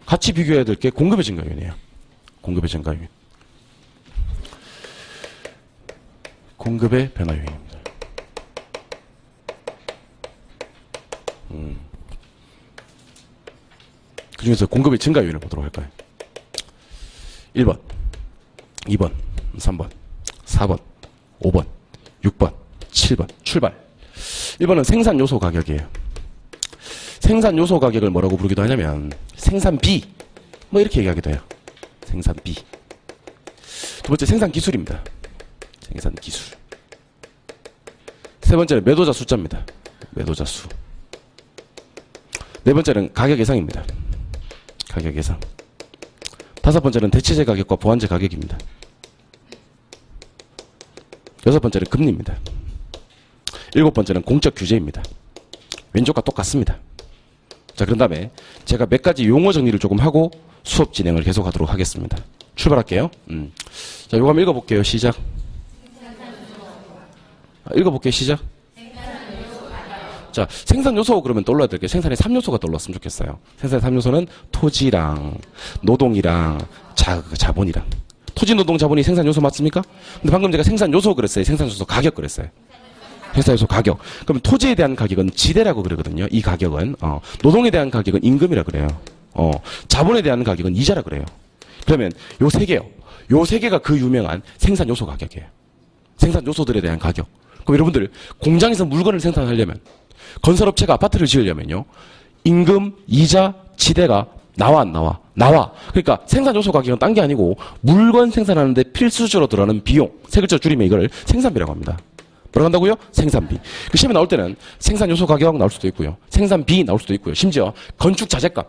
같이 비교해야 될 게 공급의 증가 요인이에요. 공급의 증가 요인. 공급의 변화 요인입니다. 그 중에서 공급의 증가 요인을 보도록 할까요? 1번, 2번, 3번, 4번, 5번, 6번, 7번, 출발. 1번은 생산 요소 가격이에요. 생산 요소 가격을 뭐라고 부르기도 하냐면 생산비, 뭐 이렇게 얘기하기도 해요. 생산비. 두 번째 생산 기술입니다. 생산 기술. 세 번째는 매도자 숫자입니다. 매도자 수. 네 번째는 가격 예상입니다. 가격 예상. 다섯 번째는 대체제 가격과 보완제 가격입니다. 여섯 번째는 금리입니다. 일곱 번째는 공적 규제입니다. 왼쪽과 똑같습니다. 자, 그런 다음에 제가 몇 가지 용어 정리를 조금 하고 수업 진행을 계속하도록 하겠습니다. 출발할게요. 자, 요거 한번 읽어볼게요. 시작. 읽어볼게요. 시작. 자, 생산 요소 그러면 떠올라야 될 게 생산의 3요소가 떠올랐으면 좋겠어요. 생산의 3요소는 토지랑 노동이랑 자본이랑. 토지, 노동, 자본이 생산 요소 맞습니까? 근데 방금 제가 생산 요소 그랬어요. 생산 요소 가격 그랬어요. 생산 요소 가격. 그럼 토지에 대한 가격은 지대라고 그러거든요. 이 가격은. 노동에 대한 가격은 임금이라 그래요. 자본에 대한 가격은 이자라 그래요. 그러면 요 세 개요. 요 세 개가 그 유명한 생산 요소 가격이에요. 생산 요소들에 대한 가격. 그럼 여러분들 공장에서 물건을 생산하려면 건설업체가 아파트를 지으려면요. 임금, 이자, 지대가 나와 안 나와? 나와. 그러니까 생산 요소 가격은 딴 게 아니고 물건 생산하는데 필수적으로 들어가는 비용, 세 글자 줄이면 이걸 생산비라고 합니다. 뭐라고 한다고요? 생산비. 그 시험에 나올 때는 생산 요소 가격 나올 수도 있고요. 생산비 나올 수도 있고요. 심지어 건축 자재값,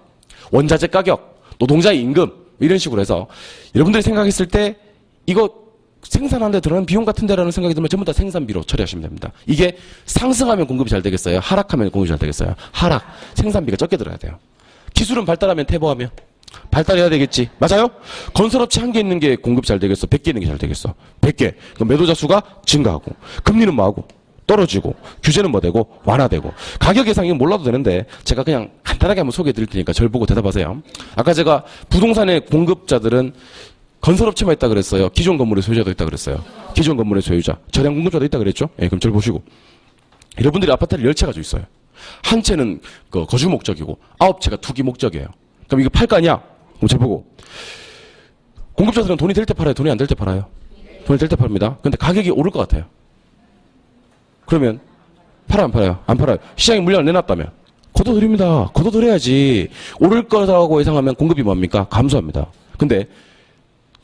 원자재 가격, 노동자의 임금 이런 식으로 해서 여러분들이 생각했을 때 이거 생산하는 데 들어가는 비용 같은 데라는 생각이 들면 전부 다 생산비로 처리하시면 됩니다. 이게 상승하면 공급이 잘 되겠어요? 하락하면 공급이 잘 되겠어요? 하락. 생산비가 적게 들어야 돼요. 기술은 발달하면 퇴보하면 발달해야 되겠지. 맞아요? 건설업체 한 개 있는 게 공급이 잘 되겠어? 100개 있는 게 잘 되겠어? 100개. 그럼 매도자 수가 증가하고 금리는 뭐하고? 떨어지고 규제는 뭐 되고? 완화되고. 가격 예상이 몰라도 되는데 제가 그냥 간단하게 한번 소개해 드릴 테니까 저를 보고 대답하세요. 아까 제가 부동산의 공급자들은 건설업체만 있다 그랬어요. 기존 건물의 소유자도 있다 그랬어요. 기존 건물의 소유자. 저량 공급자도 있다 그랬죠? 예, 그럼 저를 보시고. 여러분들이 아파트를 10채 가지고 있어요. 한 채는 그 거주 목적이고 9채가 투기 목적이에요. 그럼 이거 팔 거 아니야? 그럼 저 보고. 공급자들은 돈이 될 때 팔아요? 돈이 안 될 때 팔아요? 돈이 될 때 팝니다. 근데 가격이 오를 것 같아요. 그러면 팔아요? 안 팔아요? 안 팔아요. 시장에 물량을 내놨다면 걷어들입니다. 걷어들여야지. 오를 거라고 예상하면 공급이 뭡니까? 감소합니다. 근데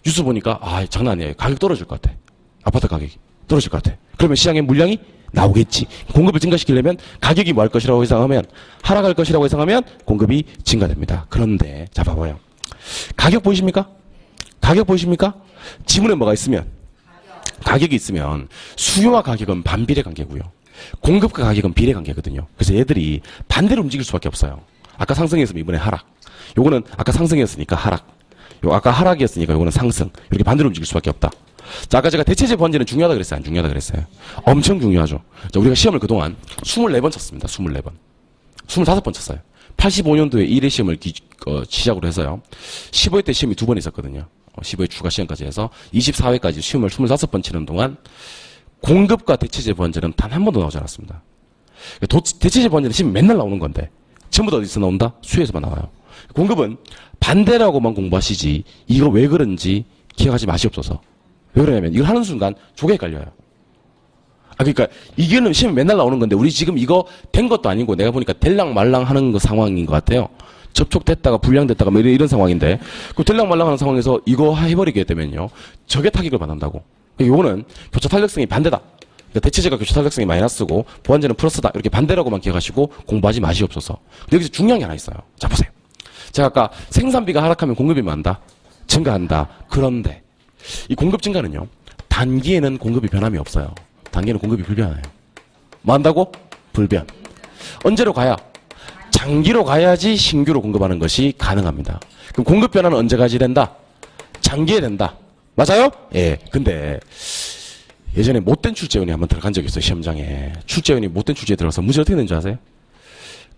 뉴스 보니까 장난 아니에요. 가격 떨어질 것 같아. 아파트 가격이 떨어질 것 같아. 그러면 시장에 물량이 나오겠지. 공급을 증가시키려면 가격이 뭐 할 것이라고 예상하면 하락할 것이라고 예상하면 공급이 증가됩니다. 그런데 자 봐봐요. 가격 보이십니까? 가격 보이십니까? 지문에 뭐가 있으면 가격이 있으면 수요와 가격은 반비례 관계고요. 공급과 가격은 비례 관계거든요. 그래서 얘들이 반대로 움직일 수밖에 없어요. 아까 상승이었으면 이번에 하락. 요거는 아까 상승이었으니까 하락. 요 아까 하락이었으니까 요거는 상승. 이렇게 반대로 움직일 수밖에 없다. 자, 아까 제가 대체재 번제는 중요하다 그랬어요? 안 중요하다 그랬어요? 엄청 중요하죠. 자, 우리가 시험을 그동안 24번 쳤습니다. 24번. 25번 쳤어요. 85년도에 1회 시험을 시작으로 해서요. 15회 때 시험이 2번 있었거든요. 15회 추가 시험까지 해서 24회까지 시험을 25번 치는 동안 공급과 대체재 번제는 단 한 번도 나오지 않았습니다. 대체재 번제는 시험 맨날 나오는 건데 전부 다 어디서 나온다? 수요에서만 나와요. 공급은 반대라고만 공부하시지 이거 왜 그런지 기억하지 마시옵소서. 왜 그러냐면 이걸 하는 순간 조개에 깔려요. 그러니까 이게는 시험에 맨날 나오는 건데 우리 지금 이거 된 것도 아니고 내가 보니까 될랑 말랑 하는 거 상황인 것 같아요. 접촉됐다가 불량됐다가 뭐 이런 상황인데 그 될랑 말랑 하는 상황에서 이거 해버리게 되면요. 적의 타격을 받는다고. 이거는 교차 탄력성이 반대다. 그러니까 대체제가 교차 탄력성이 마이너스고 보완제는 플러스다. 이렇게 반대라고만 기억하시고 공부하지 마시옵소서. 근데 여기서 중요한 게 하나 있어요. 자 보세요. 제가 아까 생산비가 하락하면 공급이 많다. 증가한다. 그런데 이 공급 증가는요. 단기에는 공급이 변함이 없어요. 단기에는 공급이 불변해요. 뭐 한다고? 불변. 언제로 가야? 장기로 가야지 신규로 공급하는 것이 가능합니다. 그럼 공급 변화는 언제까지 된다? 장기에 된다. 맞아요? 예. 근데 예전에 못된 출제원이 한번 들어간 적이 있어요. 시험장에. 출제원이 못된 출제에 들어가서 문제 어떻게 되는지 아세요?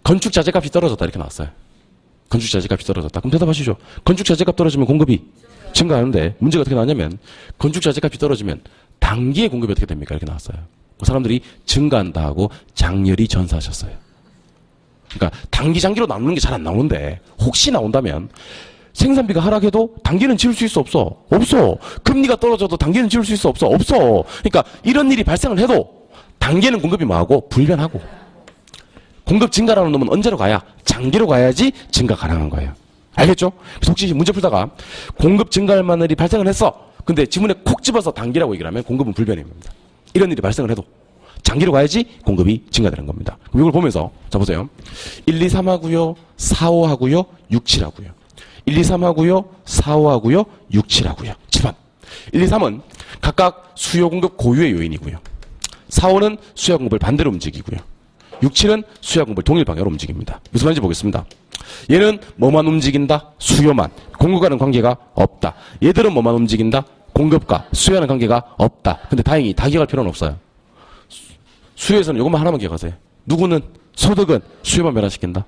건축 자재값이 떨어졌다 이렇게 나왔어요. 건축 자재값이 떨어졌다. 그럼 대답하시죠. 건축 자재값 떨어지면 공급이 증가하는데 문제가 어떻게 나왔냐면 건축 자재값이 떨어지면 단기에 공급이 어떻게 됩니까? 이렇게 나왔어요. 그 사람들이 증가한다 하고 장렬히 전사하셨어요. 그러니까 단기 장기로 나누는 게 잘 안 나오는데 혹시 나온다면 생산비가 하락해도 단기는 지을 수 있어 없어? 없어. 금리가 떨어져도 단기는 지을 수 있어 없어? 없어. 그러니까 이런 일이 발생을 해도 단기에는 공급이 뭐하고 불변하고 공급 증가라는 놈은 언제로 가야? 장기로 가야지 증가 가능한 거예요. 알겠죠? 그래서 혹시 문제 풀다가 공급 증가할 만한 일이 발생을 했어. 근데 지문에 콕 집어서 단기라고 얘기를 하면 공급은 불변입니다. 이런 일이 발생을 해도 장기로 가야지 공급이 증가되는 겁니다. 그럼 이걸 보면서 자 보세요. 1, 2, 3 하고요. 4, 5 하고요. 6, 7 하고요. 1, 2, 3 하고요. 4, 5 하고요. 6, 7 하고요. 7번. 1, 2, 3은 각각 수요 공급 고유의 요인이고요. 4, 5는 수요 공급을 반대로 움직이고요. 6, 7은 수요 공급을 동일 방향으로 움직입니다. 무슨 말인지 보겠습니다. 얘는 뭐만 움직인다? 수요만. 공급과는 관계가 없다. 얘들은 뭐만 움직인다? 공급과 수요와는 관계가 없다. 근데 다행히 다 기억할 필요는 없어요. 수요에서는 이것만 하나만 기억하세요. 누구는 소득은 수요만 변화시킨다.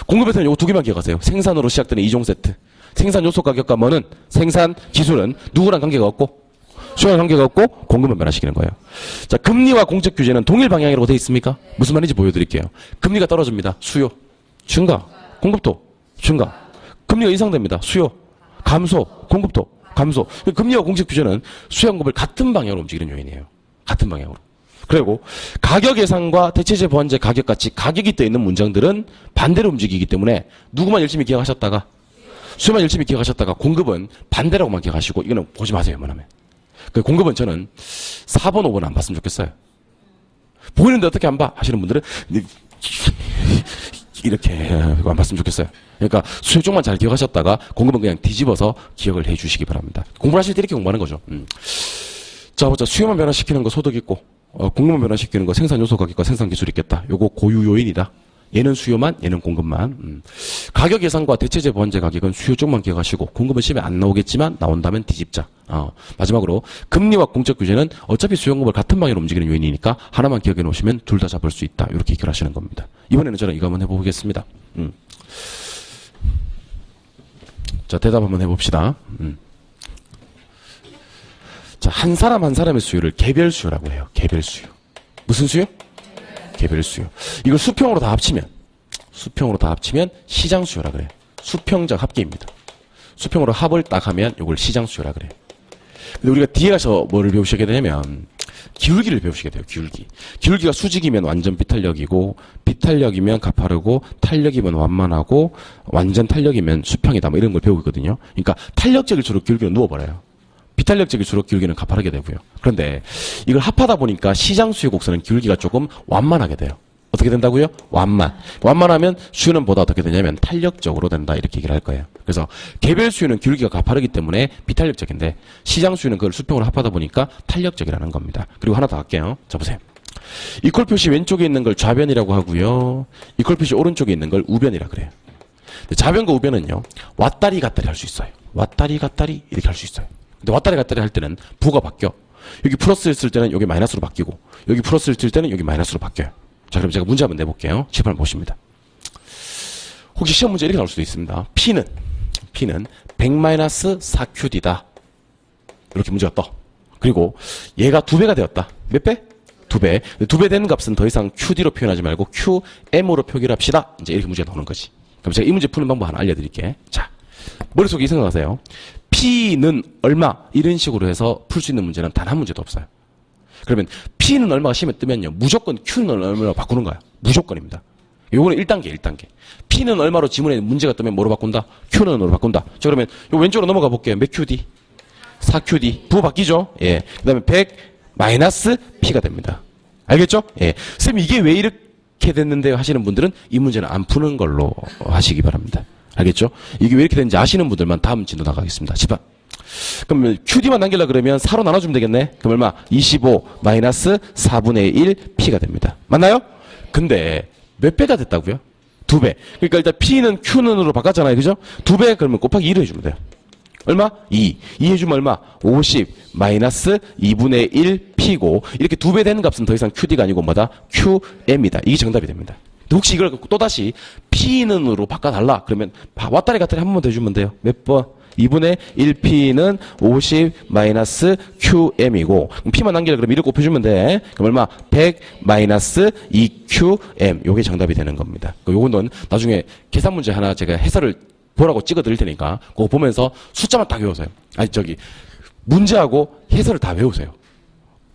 공급에서는 이거 두 개만 기억하세요. 생산으로 시작되는 이종 세트. 생산 요소 가격과 뭐는 생산 기술은 누구랑 관계가 없고 수요랑 관계가 없고 공급만 변화시키는 거예요. 자, 금리와 공적 규제는 동일 방향이라고 되어 있습니까? 무슨 말인지 보여드릴게요. 금리가 떨어집니다. 수요 증가. 공급도 증가. 금리가 인상됩니다. 수요 감소. 공급도 감소. 금리와 공적 규제는 수요 공급을 같은 방향으로 움직이는 요인이에요. 같은 방향으로. 그리고 가격 예상과 대체재 보완제 가격 같이 가격이 떠 있는 문장들은 반대로 움직이기 때문에 누구만 열심히 기억하셨다가 수요만 열심히 기억하셨다가 공급은 반대라고만 기억하시고 이거는 보지 마세요. 웬만하면. 그 공급은 저는 4번, 5번 안 봤으면 좋겠어요. 보이는데 어떻게 안 봐? 하시는 분들은 이렇게 안 봤으면 좋겠어요. 그러니까 수요 쪽만 잘 기억하셨다가 공급은 그냥 뒤집어서 기억을 해 주시기 바랍니다. 공부를 하실 때 이렇게 공부하는 거죠. 자, 보자. 수요만 변화시키는 거 소득 있고, 공급만 변화시키는 거 생산 요소 가격과 생산 기술이 있겠다. 요거 고유 요인이다. 얘는 수요만, 얘는 공급만. 가격 예상과 대체재 보완제 가격은 수요 쪽만 기억하시고, 공급은 시험에 안 나오겠지만, 나온다면 뒤집자. 마지막으로, 금리와 공적 규제는 어차피 수요 공급을 같은 방향으로 움직이는 요인이니까, 하나만 기억해 놓으시면 둘 다 잡을 수 있다. 이렇게 해결하시는 겁니다. 이번에는 저는 이거 한번 해보겠습니다. 자, 대답 한번 해봅시다. 자, 한 사람 한 사람의 수요를 개별 수요라고 해요. 개별 수요. 무슨 수요? 개별 수요. 이걸 수평으로 다 합치면 시장 수요라 그래요. 수평적 합계입니다. 수평으로 합을 딱 하면 이걸 시장 수요라 그래요. 근데 우리가 뒤에 가서 뭐를 배우시게 되냐면 기울기를 배우시게 돼요. 기울기가 수직이면 완전 비탄력이고 비탄력이면 가파르고 탄력이면 완만하고 완전 탄력이면 수평이다. 뭐 이런 걸 배우거든요. 그러니까 탄력적일수록 기울기는 누워버려요. 비탄력적일수록 기울기는 가파르게 되고요. 그런데 이걸 합하다 보니까 시장 수요 곡선은 기울기가 조금 완만하게 돼요. 어떻게 된다고요? 완만하면 수요는 보다 어떻게 되냐면 탄력적으로 된다. 이렇게 얘기를 할 거예요. 그래서 개별 수요는 기울기가 가파르기 때문에 비탄력적인데 시장 수요는 그걸 수평으로 합하다 보니까 탄력적이라는 겁니다. 그리고 하나 더 할게요. 자, 보세요. 이퀄 표시 왼쪽에 있는 걸 좌변이라고 하고요. 이퀄 표시 오른쪽에 있는 걸 우변이라 그래요. 좌변과 우변은요. 왔다리 갔다리 할 수 있어요. 왔다리 갔다리 이렇게 할 수 있어요. 근데 왔다리 갔다리 할 때는 부가 바뀌어. 여기 플러스를 쓸 때는 여기 마이너스로 바뀌고 여기 플러스를 쓸 때는 여기 마이너스로 바뀌어요. 자, 그럼 제가 문제 한번 내볼게요. 칠판 보십니다. 혹시 시험 문제 이렇게 나올 수도 있습니다. P는 100-4QD다. 이렇게 문제가 떠. 그리고 얘가 2배가 되었다. 몇 배? 2배. 2배 되는 값은 더 이상 QD로 표현하지 말고 QM으로 표기를 합시다. 이제 이렇게 문제가 나오는 거지. 그럼 제가 이 문제 푸는 방법 하나 알려드릴게. 자, 머릿속에 이 생각하세요. P는 얼마? 이런 식으로 해서 풀 수 있는 문제는 단 한 문제도 없어요. 그러면 P는 얼마가 시험에 뜨면요. 무조건 Q는 얼마로 바꾸는 거야. 무조건입니다. 요거는 1단계. P는 얼마로 지문에 문제가 뜨면 뭐로 바꾼다? Q는 뭐로 바꾼다. 자, 그러면 요 왼쪽으로 넘어가 볼게요. 몇 QD? 4QD. 부호 바뀌죠? 예. 그 다음에 100-P가 됩니다. 알겠죠? 예. 쌤, 이게 왜 이렇게 됐는데요? 하시는 분들은 이 문제는 안 푸는 걸로 하시기 바랍니다. 알겠죠? 이게 왜 이렇게 됐는지 아시는 분들만 다음 진도 나가겠습니다. 10번. 그럼 QD만 남기려고 그러면 4로 나눠주면 되겠네? 그럼 얼마? 25-4분의 1 P가 됩니다. 맞나요? 근데 몇 배가 됐다고요? 2배. 그러니까 일단 P는 Q는으로 바꿨잖아요. 그죠? 2배 그러면 곱하기 2를 해주면 돼요. 얼마? 2. 2 해주면 얼마? 50-2분의 1 P고 이렇게 2배 되는 값은 더 이상 QD가 아니고 뭐다? QM이다. 이게 정답이 됩니다. 혹시 이걸 또다시 P는으로 바꿔달라. 그러면 왔다리 갔다리 한 번만 더 해주면 돼요. 몇 번? 2분의 1P는 50-QM이고 P만 남기려 그러면 1을 곱해주면 돼. 그럼 얼마? 100-2QM. 요게 정답이 되는 겁니다. 요거는 나중에 계산 문제 하나 제가 해설을 보라고 찍어 드릴 테니까 그거 보면서 숫자만 딱 외우세요. 아니 문제하고 해설을 다 외우세요.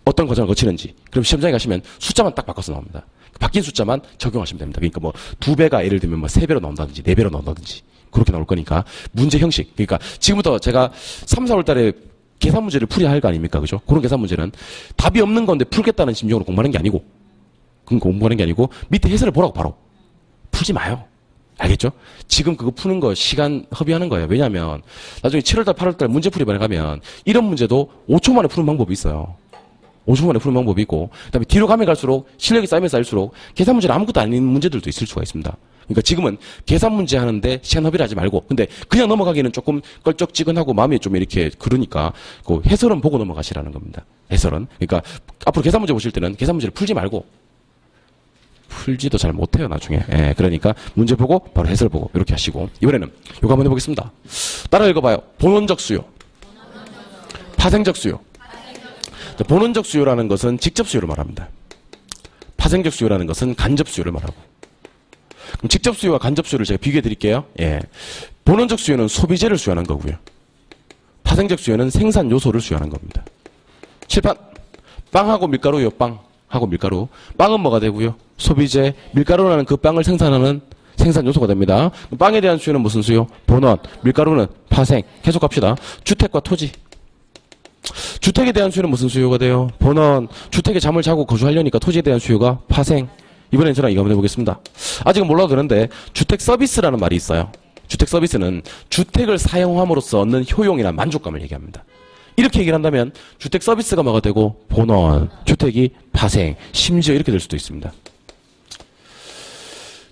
어떤 과정을 거치는지. 그럼 시험장에 가시면 숫자만 딱 바꿔서 나옵니다. 바뀐 숫자만 적용하시면 됩니다. 그러니까 뭐 2배가 예를 들면 뭐 3배로 나온다든지 4배로 나온다든지 그렇게 나올 거니까 문제 형식. 그러니까 지금부터 제가 3, 4월 달에 계산 문제를 풀어야 할 거 아닙니까? 그죠? 그런 계산 문제는 답이 없는 건데 풀겠다는 심정으로 공부하는 게 아니고 공부하는 게 아니고 밑에 해설을 보라고 바로. 풀지 마요. 알겠죠? 지금 그거 푸는 거 시간 허비하는 거예요. 왜냐하면 나중에 7월달, 8월달 문제풀이반에 가면 이런 문제도 5초 만에 푸는 방법이 있어요. 5초 만에 푸는 방법이 있고 그다음에 뒤로 가면 갈수록 실력이 쌓이면 쌓일수록 계산 문제는 아무것도 아닌 문제들도 있을 수가 있습니다. 그러니까 지금은 계산 문제 하는데 시간 허비를 하지 말고 근데 그냥 넘어가기는 조금 껄쩍지근하고 마음이 좀 이렇게 그러니까 그 해설은 보고 넘어가시라는 겁니다. 해설은. 그러니까 앞으로 계산 문제 보실 때는 계산 문제를 풀지 말고 풀지도 잘 못해요 나중에. 예, 그러니까 문제 보고 바로 해설 보고 이렇게 하시고 이번에는 이거 한번 해보겠습니다. 따라 읽어봐요. 본원적 수요, 파생적 수요. 자, 본원적 수요라는 것은 직접 수요를 말합니다. 파생적 수요라는 것은 간접 수요를 말하고. 그럼 직접 수요와 간접 수요를 제가 비교해 드릴게요. 예, 본원적 수요는 소비재를 수요하는 거고요. 파생적 수요는 생산 요소를 수요하는 겁니다. 칠판 빵하고 밀가루요. 빵. 하고 밀가루. 빵은 뭐가 되고요? 소비재. 밀가루라는 그 빵을 생산하는 생산 요소가 됩니다. 빵에 대한 수요는 무슨 수요? 본원. 밀가루는 파생. 계속 갑시다. 주택과 토지. 주택에 대한 수요는 무슨 수요가 돼요? 본원. 주택에 잠을 자고 거주하려니까 토지에 대한 수요가 파생. 이번엔 저랑 이거 한번 해보겠습니다. 아직은 몰라도 되는데 주택 서비스라는 말이 있어요. 주택 서비스는 주택을 사용함으로써 얻는 효용이나 만족감을 얘기합니다. 이렇게 얘기를 한다면 주택 서비스가 뭐가 되고 본원, 주택이 파생, 심지어 이렇게 될 수도 있습니다.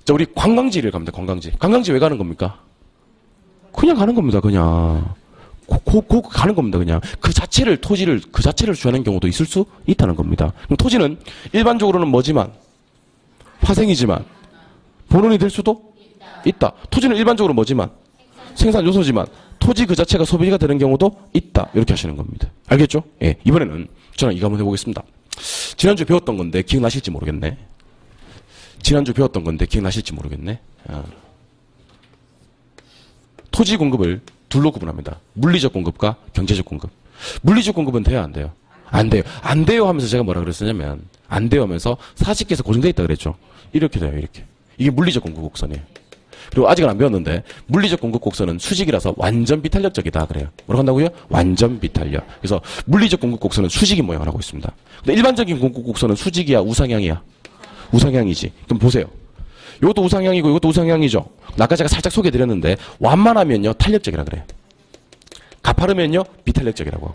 자, 우리 관광지를 갑니다. 관광지. 관광지 왜 가는 겁니까? 그냥 가는 겁니다. 그냥. 가는 겁니다. 그냥. 그 자체를, 토지를, 그 자체를 주하는 경우도 있을 수 있다는 겁니다. 그럼 토지는 일반적으로는 뭐지만, 파생이지만, 본원이 될 수도 있다. 토지는 일반적으로 뭐지만, 생산 요소지만, 토지 그 자체가 소비가 되는 경우도 있다. 이렇게 하시는 겁니다. 알겠죠? 예. 이번에는 저는 이거 한번 해보겠습니다. 지난주에 배웠던 건데 기억나실지 모르겠네. 토지 공급을 둘로 구분합니다. 물리적 공급과 경제적 공급. 물리적 공급은 돼요, 안 돼요? 안 돼요. 안 돼요 하면서 제가 뭐라 그랬었냐면, 안 돼요 하면서 사직계에서 고정되어 있다 그랬죠. 이렇게 돼요, 이렇게. 이게 물리적 공급 곡선이에요. 그리고 아직은 안 배웠는데, 물리적 공급 곡선은 수직이라서 완전 비탄력적이다 그래요. 뭐라고 한다고요? 완전 비탄력. 그래서 물리적 공급 곡선은 수직인 모양을 하고 있습니다. 근데 일반적인 공급 곡선은 수직이야, 우상향이야? 우상향이지. 그럼 보세요. 이것도 우상향이고 이것도 우상향이죠. 아까 제가 살짝 소개해드렸는데 완만하면요 탄력적이라 그래요. 가파르면요 비탄력적이라고.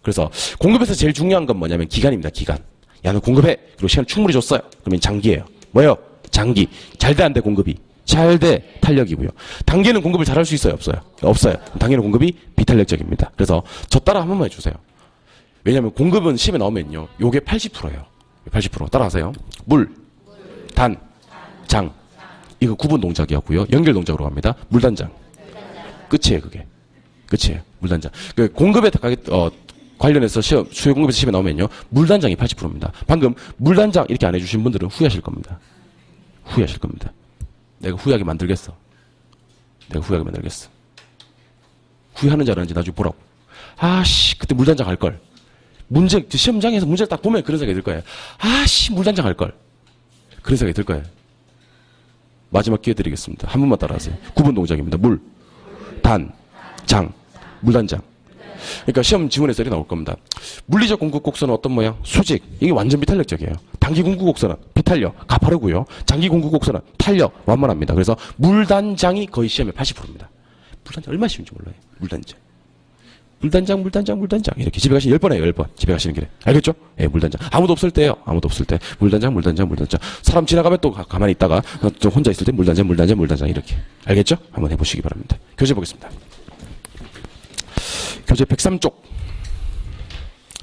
그래서 공급에서 제일 중요한 건 뭐냐면 기간입니다. 기간. 야, 너 공급해. 그리고 시간 충분히 줬어요. 그러면 장기예요. 뭐예요? 장기. 잘 돼 안 돼 공급이? 잘 돼 탄력이고요. 단계는 공급을 잘할 수 있어요? 없어요? 없어요. 단계는 공급이 비탄력적입니다. 그래서 저 따라 한 번만 해주세요. 왜냐하면 공급은 시험에 나오면요 요게 80%예요. 80% 따라하세요. 물, 단, 장. 이거 구분 동작이었고요. 연결 동작으로 갑니다. 물단장. 끝이에요, 그게. 끝이에요. 물단장. 그 공급에 관련해서 수요 공급에서 시험에 나오면요. 물단장이 80%입니다. 방금 물단장 이렇게 안 해주신 분들은 후회하실 겁니다. 후회하실 겁니다. 내가 후회하게 만들겠어. 후회하는 줄 알았는지 나중에 보라고. 아씨, 그때 물단장 할 걸. 시험장에서 문제를 딱 보면 그런 생각이 들 거예요. 아씨, 물단장 할 걸. 그런 생각이 들 거예요. 마지막 기회 드리겠습니다. 한 번만 따라하세요. 구분 동작입니다. 물, 단, 장, 물단장. 그러니까 시험 지문에서 이렇게 나올 겁니다. 물리적 공급 곡선은 어떤 모양? 수직. 이게 완전 비탄력적이에요. 단기 공급 곡선은 비탄력, 가파르고요. 장기 공급 곡선은 탄력, 완만합니다. 그래서 물단장이 거의 시험의 80%입니다. 물단장 얼마나 쉬운지 몰라요. 물단장. 물단장. 이렇게 집에 가시면 10번 해요, 10번. 집에 가시는 길에. 알겠죠? 예, 물단장. 아무도 없을 때요. 아무도 없을 때. 물단장. 사람 지나가면 또 가만히 있다가 좀 혼자 있을 때 물단장. 이렇게. 알겠죠? 한번 해보시기 바랍니다. 교재 보겠습니다. 교재 103쪽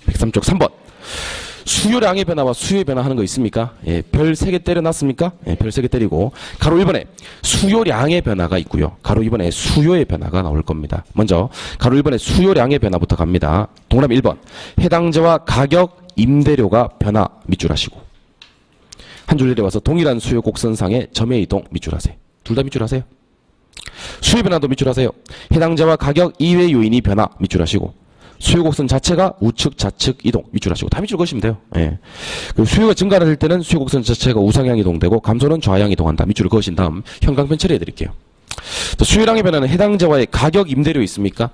3번. 수요량의 변화와 수요의 변화 하는 거 있습니까? 예, 별 3개 때려놨습니까? 예, 별 3개 때리고 가로 1번에 수요량의 변화가 있고요. 가로 2번에 수요의 변화가 나올 겁니다. 먼저 가로 1번에 수요량의 변화부터 갑니다. 동그라미 1번. 해당자와 가격, 임대료가 변화 밑줄 하시고 한 줄 내려와서 동일한 수요 곡선상의 점의 이동 밑줄 하세요. 둘 다 밑줄 하세요. 수요 변화도 밑줄 하세요. 해당자와 가격 이외 요인이 변화 밑줄 하시고 수요 곡선 자체가 우측 좌측 이동 밑줄 하시고 다 밑줄 그으시면 돼요. 예. 그리고 수요가 증가를 할 때는 수요 곡선 자체가 우상향 이동되고 감소는 좌향 이동한다. 밑줄을 그으신 다음 형광펜 처리해 드릴게요. 또 수요량의 변화는 해당자와의 가격 임대료 있습니까?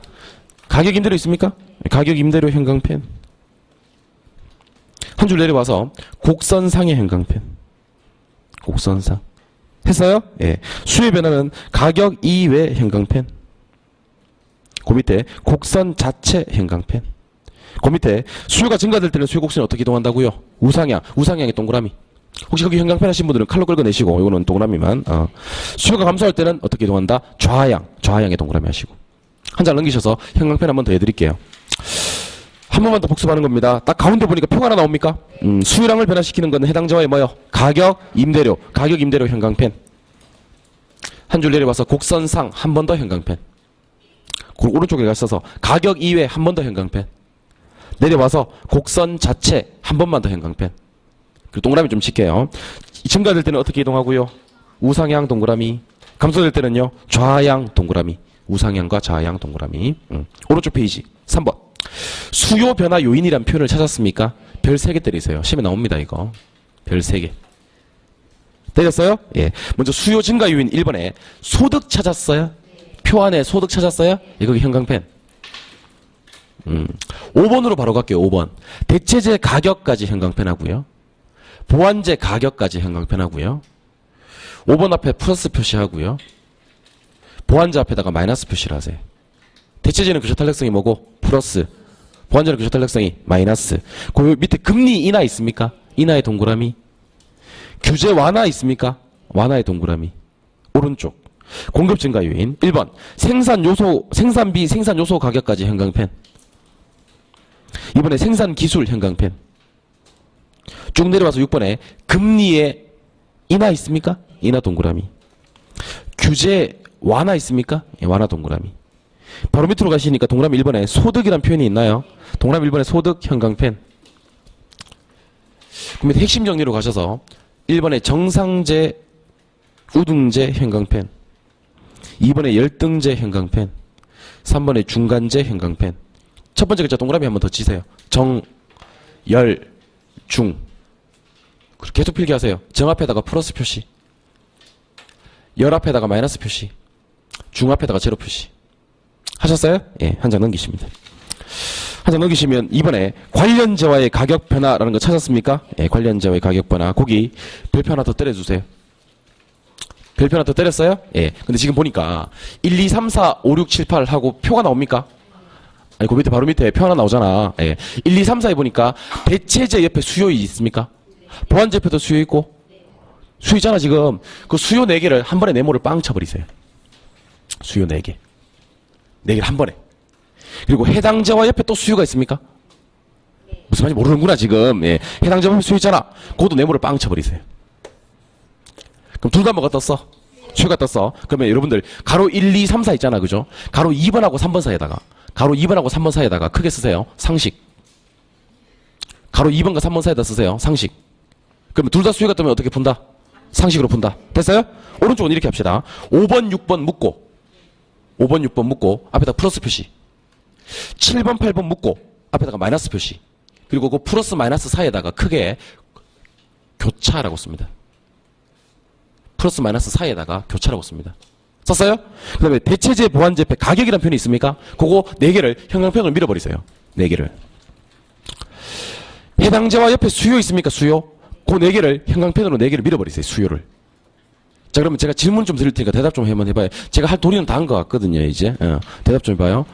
가격 임대료 있습니까? 가격 임대료 형광펜. 한 줄 내려와서 곡선상의 형광펜. 곡선상. 했어요? 예. 수요 변화는 가격 이외 형광펜. 그 밑에 곡선 자체 형광펜. 그 밑에 수요가 증가될 때는 수요 곡선이 어떻게 이동한다고요? 우상향의 동그라미. 혹시 거기 형광펜 하신 분들은 칼로 긁어내시고 이거는 동그라미만. 수요가 감소할 때는 어떻게 이동한다? 좌향의 동그라미 하시고. 한 장 넘기셔서 형광펜 한 번 더 해드릴게요. 한 번만 더 복습하는 겁니다. 딱 가운데 보니까 표가 하나 나옵니까? 수요량을 변화시키는 건 해당자와의 뭐요? 가격, 임대료 형광펜. 한 줄 내려와서 곡선상 한 번 더 형광펜. 오른쪽에 가셔서 가격 이외 한 번 더 형광펜. 내려와서 곡선 자체 한 번만 더 형광펜. 그리고 동그라미 좀 칠게요. 증가될 때는 어떻게 이동하고요? 우상향 동그라미. 감소될 때는요? 좌향 동그라미. 우상향과 좌향 동그라미. 오른쪽 페이지 3번. 수요 변화 요인이란 표현을 찾았습니까? 별 3개 때리세요. 시험에 나옵니다, 이거. 별 3개. 때렸어요? 예. 먼저 수요 증가 요인 1번에 소득 찾았어요? 표 안에 소득 찾았어요? 예, 거기 형광펜. 5번으로 바로 갈게요. 5번. 대체제 가격까지 형광펜 하고요. 보완제 가격까지 형광펜 하고요. 5번 앞에 플러스 표시하고요. 보완제 앞에다가 마이너스 표시를 하세요. 대체제는 교차 탄력성이 뭐고? 플러스. 보완제는 교차 탄력성이 마이너스. 그 밑에 금리 인하 있습니까? 인하의 동그라미. 규제 완화 있습니까? 완화의 동그라미. 오른쪽. 공급 증가 요인. 1번. 생산비, 생산요소 가격까지 형광펜. 이번에 생산기술 형광펜. 쭉 내려와서 6번에 금리의 인하 있습니까? 인하 동그라미. 규제 완화 있습니까? 예, 완화 동그라미. 바로 밑으로 가시니까 동그라미 1번에 소득이란 표현이 있나요? 동그라미 1번에 소득 형광펜. 그럼 핵심 정리로 가셔서 1번에 정상제, 우등제 형광펜. 2번에 열등제 형광펜. 3번에 중간제 형광펜. 첫 번째 글자 동그라미 한 번 더 치세요. 정, 열, 중. 계속 필기하세요. 정 앞에다가 플러스 표시. 열 앞에다가 마이너스 표시. 중 앞에다가 제로 표시. 하셨어요? 예, 한 장 넘기십니다. 한 장 넘기시면 이번에 관련제와의 가격 변화라는 거 찾았습니까? 예, 관련제와의 가격 변화. 거기 별표 하나 더 때려주세요. 별표 하나 더 때렸어요? 예. 근데 지금 보니까 1, 2, 3, 4, 5, 6, 7, 8 하고 표가 나옵니까? 아니, 그 밑에 바로 밑에 표 하나 나오잖아. 예. 1, 2, 3, 4에 보니까 대체제 옆에 수요 있습니까? 보완제 옆에도 수요 있고. 수요 있잖아, 지금. 그 수요 4개를 한 번에 네모를 빵 쳐버리세요. 수요 4개. 4개를 한 번에. 그리고 해당제와 옆에 또 수요가 있습니까? 무슨 말인지 모르는구나, 지금. 예. 해당제와 옆에 수요 있잖아. 그것도 네모를 빵 쳐버리세요. 그럼 둘 다 뭐가 떴어? 수요가 떴어. 그러면 여러분들, 가로 1, 2, 3, 4 있잖아, 그죠? 가로 2번하고 3번 사이에다가, 가로 2번하고 3번 사이에다가 크게 쓰세요. 상식. 가로 2번과 3번 사이에다 쓰세요. 상식. 그러면 둘 다 수요가 뜨면 어떻게 푼다? 상식으로 푼다. 됐어요? 오른쪽은 이렇게 합시다. 5번, 6번 묶고, 5번, 6번 묶고, 앞에다 플러스 표시. 7번, 8번 묶고, 앞에다가 마이너스 표시. 그리고 그 플러스 마이너스 사이에다가 크게 교차라고 씁니다. 플러스 마이너스 사이에다가 교차라고 씁니다. 썼어요? 그 다음에 대체제 보완제 옆에 가격이라는 표현이 있습니까? 그거 4개를 형광펜으로 밀어버리세요. 4개를. 해당제와 옆에 수요 있습니까? 수요? 그 4개를 형광펜으로 4개를 밀어버리세요. 수요를. 자, 그러면 제가 질문 좀 드릴 테니까 대답 좀 한번 해봐요. 제가 할 도리는 다 한 것 같거든요, 이제. 대답 좀 해봐요.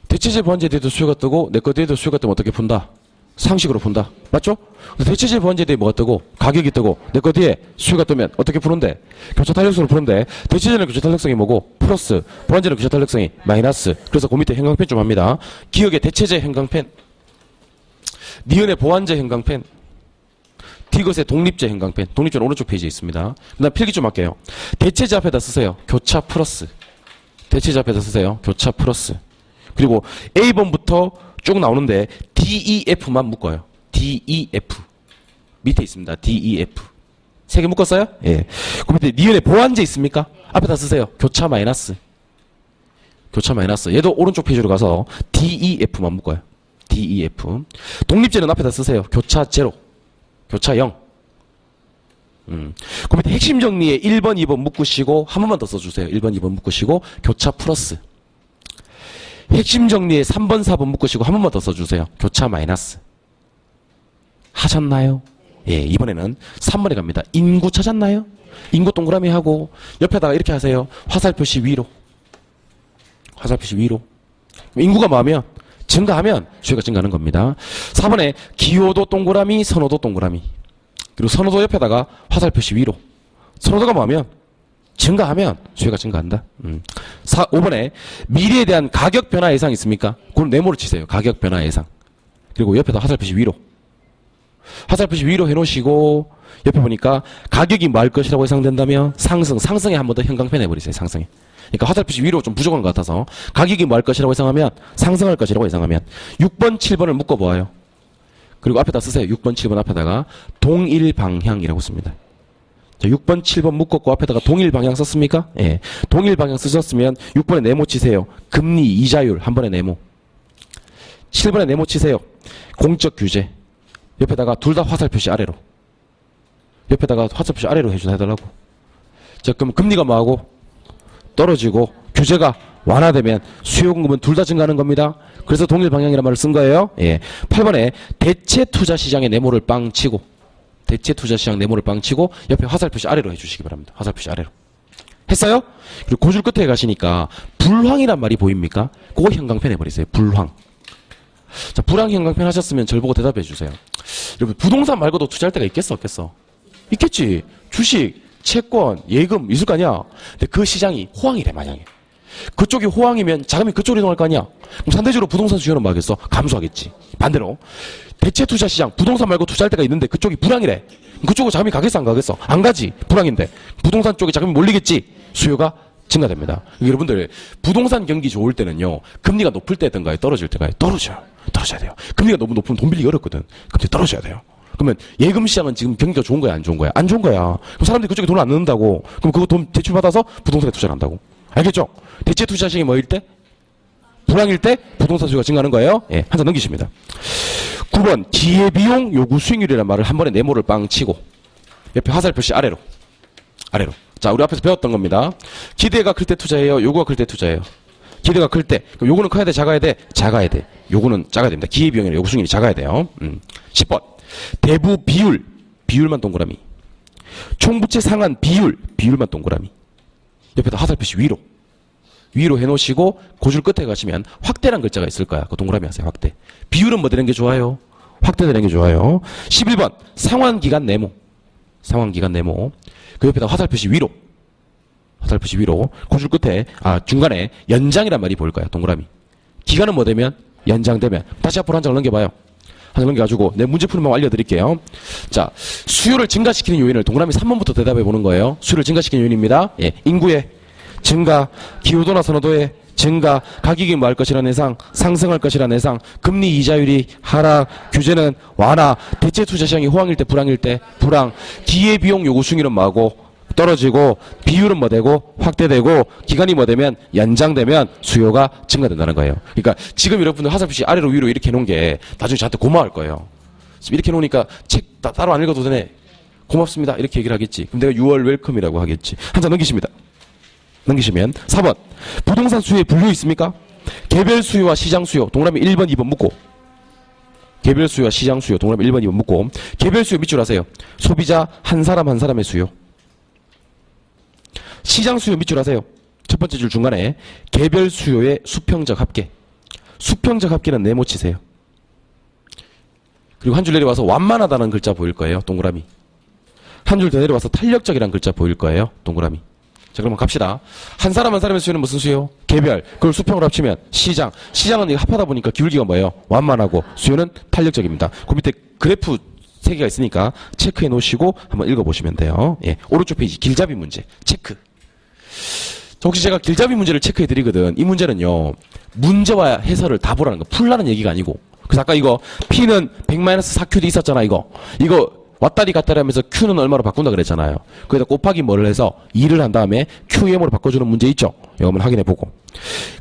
대체제 보완제에 대해도 수요가 뜨고, 내 거 대해도 수요가 뜨면 어떻게 푼다? 상식으로 푼다. 맞죠? 대체제 보완제에 대해 뭐가 뜨고, 가격이 뜨고, 내 거 뒤에 수요가 뜨면 어떻게 푸는데? 교차 탄력성으로 푸는데, 대체제는 교차 탄력성이 뭐고, 플러스, 보완제는 교차 탄력성이 마이너스. 그래서 그 밑에 형광펜 좀 합니다. 기억의 대체제 형광펜, 니은의 보완제 형광펜, 디귿의 독립제 형광펜. 독립제는 오른쪽 페이지에 있습니다. 그 다음 필기 좀 할게요. 대체제 앞에다 쓰세요. 교차 플러스. 대체제 앞에다 쓰세요. 교차 플러스. 그리고 A번부터 쭉 나오는데 DEF만 묶어요. DEF. 밑에 있습니다. DEF. 3개 묶었어요? 예. 그 밑에 니은의 보완제 있습니까? 앞에다 쓰세요. 교차 마이너스. 교차 마이너스. 얘도 오른쪽 페이지로 가서 DEF만 묶어요. DEF. 독립제는 앞에다 쓰세요. 교차 제로. 교차 0. 그 밑에 핵심 정리에 1번, 2번 묶으시고 한 번만 더 써주세요. 1번, 2번 묶으시고 교차 플러스. 핵심 정리에 3번, 4번 묶으시고 한 번만 더 써주세요. 교차 마이너스. 하셨나요? 예, 이번에는 3번에 갑니다. 인구 찾았나요? 인구 동그라미 하고 옆에다가 이렇게 하세요. 화살표시 위로. 화살표시 위로. 인구가 뭐하면? 증가하면 수요가 증가하는 겁니다. 4번에 기호도 동그라미, 선호도 동그라미. 그리고 선호도 옆에다가 화살표시 위로. 선호도가 뭐하면? 증가하면 수요가 증가한다. 5번에 미래에 대한 가격 변화 예상 있습니까? 그걸 네모로 치세요. 가격 변화 예상. 그리고 옆에다 화살표시 위로. 화살표시 위로 해놓으시고 옆에 보니까 가격이 뭐 할 것이라고 예상된다면 상승. 상승에 한 번 더 형광펜 해버리세요. 상승에. 그러니까 화살표시 위로 좀 부족한 것 같아서 가격이 뭐 할 것이라고 예상하면 상승할 것이라고 예상하면 6번, 7번을 묶어보아요. 그리고 앞에다 쓰세요. 6번, 7번 앞에다가 동일 방향이라고 씁니다. 자, 6번, 7번 묶었고 앞에다가 동일 방향 썼습니까? 예. 동일 방향 쓰셨으면 6번에 네모 치세요. 금리 이자율 한 번에 네모. 7번에 네모 치세요. 공적 규제. 옆에다가 둘 다 화살표시 아래로. 옆에다가 화살표시 아래로 해달라고. 자, 그럼 금리가 뭐하고? 떨어지고 규제가 완화되면 수요 공급은 둘 다 증가하는 겁니다. 그래서 동일 방향이라는 말을 쓴 거예요. 예. 8번에 대체 투자 시장의 네모를 빵 치고, 대체 투자 시장 네모를 빵 치고 옆에 화살표시 아래로 해주시기 바랍니다. 화살표시 아래로. 했어요? 그리고 고줄 끝에 가시니까 불황이란 말이 보입니까? 그거 형광펜 해버리세요. 불황. 자, 불황 형광펜 하셨으면 절 보고 대답해 주세요. 여러분, 부동산 말고도 투자할 데가 있겠어, 없겠어? 있겠지. 주식, 채권, 예금 있을 거 아니야. 근데 그 시장이 호황이래, 만약에. 그쪽이 호황이면 자금이 그쪽으로 이동할 거 아니야. 그럼 상대적으로 부동산 수요는 뭐 하겠어? 감소하겠지. 반대로 대체 투자 시장, 부동산 말고 투자할 데가 있는데 그쪽이 불황이래. 그쪽으로 자금이 가겠어, 안 가겠어? 안 가지. 불황인데 부동산 쪽에 자금이 몰리겠지. 수요가 증가됩니다. 여러분들, 부동산 경기 좋을 때는요, 금리가 높을 때든가요, 떨어질 때가요? 떨어져야 돼요. 금리가 너무 높으면 돈 빌리기 어렵거든. 근데 떨어져야 돼요. 그러면 예금 시장은 지금 경기가 좋은 거야, 안 좋은 거야? 안 좋은 거야. 그럼 사람들이 그쪽에 돈을 안 넣는다고. 그럼 그거 돈 대출받아서 부동산에 투자를 한다고. 알겠죠? 대체 투자 시장이 뭐일 때? 불황일 때 부동산 수요가 증가하는 거예요. 예, 한 장 넘기십니다. 9번, 기회비용 요구 수익률이라는 말을 한 번에 네모를 빵 치고 옆에 화살표시 아래로. 자, 우리 앞에서 배웠던 겁니다. 기대가 클 때 투자해요? 요구가 클 때 투자해요? 기대가 클 때. 그럼 요구는 커야 돼, 작아야 돼? 작아야 돼. 요구는 작아야 됩니다. 기회비용이나 요구 수익률이 작아야 돼요. 10번. 대부 비율만 동그라미. 총부채 상한 비율만 동그라미. 옆에다 화살표시 위로 해놓으시고 고줄 끝에 가시면 확대란 글자가 있을 거야. 그 동그라미 하세요. 확대. 비율은 뭐 되는 게 좋아요? 확대되는 게 좋아요. 11번. 상환기간 네모. 그 옆에다 화살표시 위로. 고줄 끝에, 중간에 연장이란 말이 보일 거야. 동그라미. 기간은 뭐 되면? 연장되면. 다시 앞으로 한 장 넘겨봐요. 한 장 넘겨가지고 내 문제 풀이만 알려드릴게요. 자, 수요를 증가시키는 요인을 동그라미 3번부터 대답해 보는 거예요. 수요를 증가시키는 요인입니다. 예, 인구의 증가, 기후도나 선호도의 증가, 가격이 뭐 할 것이라는 예상, 상승할 것이라는 예상, 금리 이자율이 하락, 규제는 완화, 대체 투자 시장이 호황일 때, 불황일 때, 불황, 기회비용 요구 수익률은 뭐하고 떨어지고, 비율은 뭐 되고, 확대되고, 기간이 뭐 되면, 연장되면 수요가 증가된다는 거예요. 그러니까 지금 여러분들 화살표시 아래로 위로 이렇게 해놓은 게 나중에 저한테 고마워할 거예요. 지금 이렇게 해놓으니까 책 따로 안 읽어도 되네. 고맙습니다. 이렇게 얘기를 하겠지. 그럼 내가 6월 웰컴이라고 하겠지. 한 장 넘기시면 4번. 부동산 수요에 분류 있습니까? 개별 수요와 시장 수요. 동그라미 1번, 2번 묶고. 개별 수요와 시장 수요. 동그라미 1번, 2번 묶고. 개별 수요 밑줄 하세요. 소비자 한 사람의 수요. 시장 수요 밑줄 하세요. 첫 번째 줄 중간에 개별 수요의 수평적 합계. 수평적 합계는 네모 치세요. 그리고 한 줄 내려와서 완만하다는 글자 보일 거예요. 동그라미. 한 줄 더 내려와서 탄력적이라는 글자 보일 거예요. 동그라미. 자, 그럼 갑시다. 한 사람의 수요는 무슨 수요? 개별. 그걸 수평으로 합치면 시장. 시장은 합하다 보니까 기울기가 뭐예요? 완만하고 수요는 탄력적입니다. 그 밑에 그래프 3개가 있으니까 체크해 놓으시고 한번 읽어보시면 돼요. 예, 오른쪽 페이지 길잡이 문제 체크. 혹시 제가 길잡이 문제를 체크해 드리거든. 이 문제는요, 문제와 해설을 다 보라는 거, 풀라는 얘기가 아니고. 그래서 아까 이거 P는 100-4QD 있었잖아. 이거 왔다리 갔다리 하면서 Q는 얼마로 바꾼다 그랬잖아요. 거기다 곱하기 뭐를 해서 2를 한 다음에 QM으로 바꿔주는 문제 있죠? 이거 한번 확인해보고.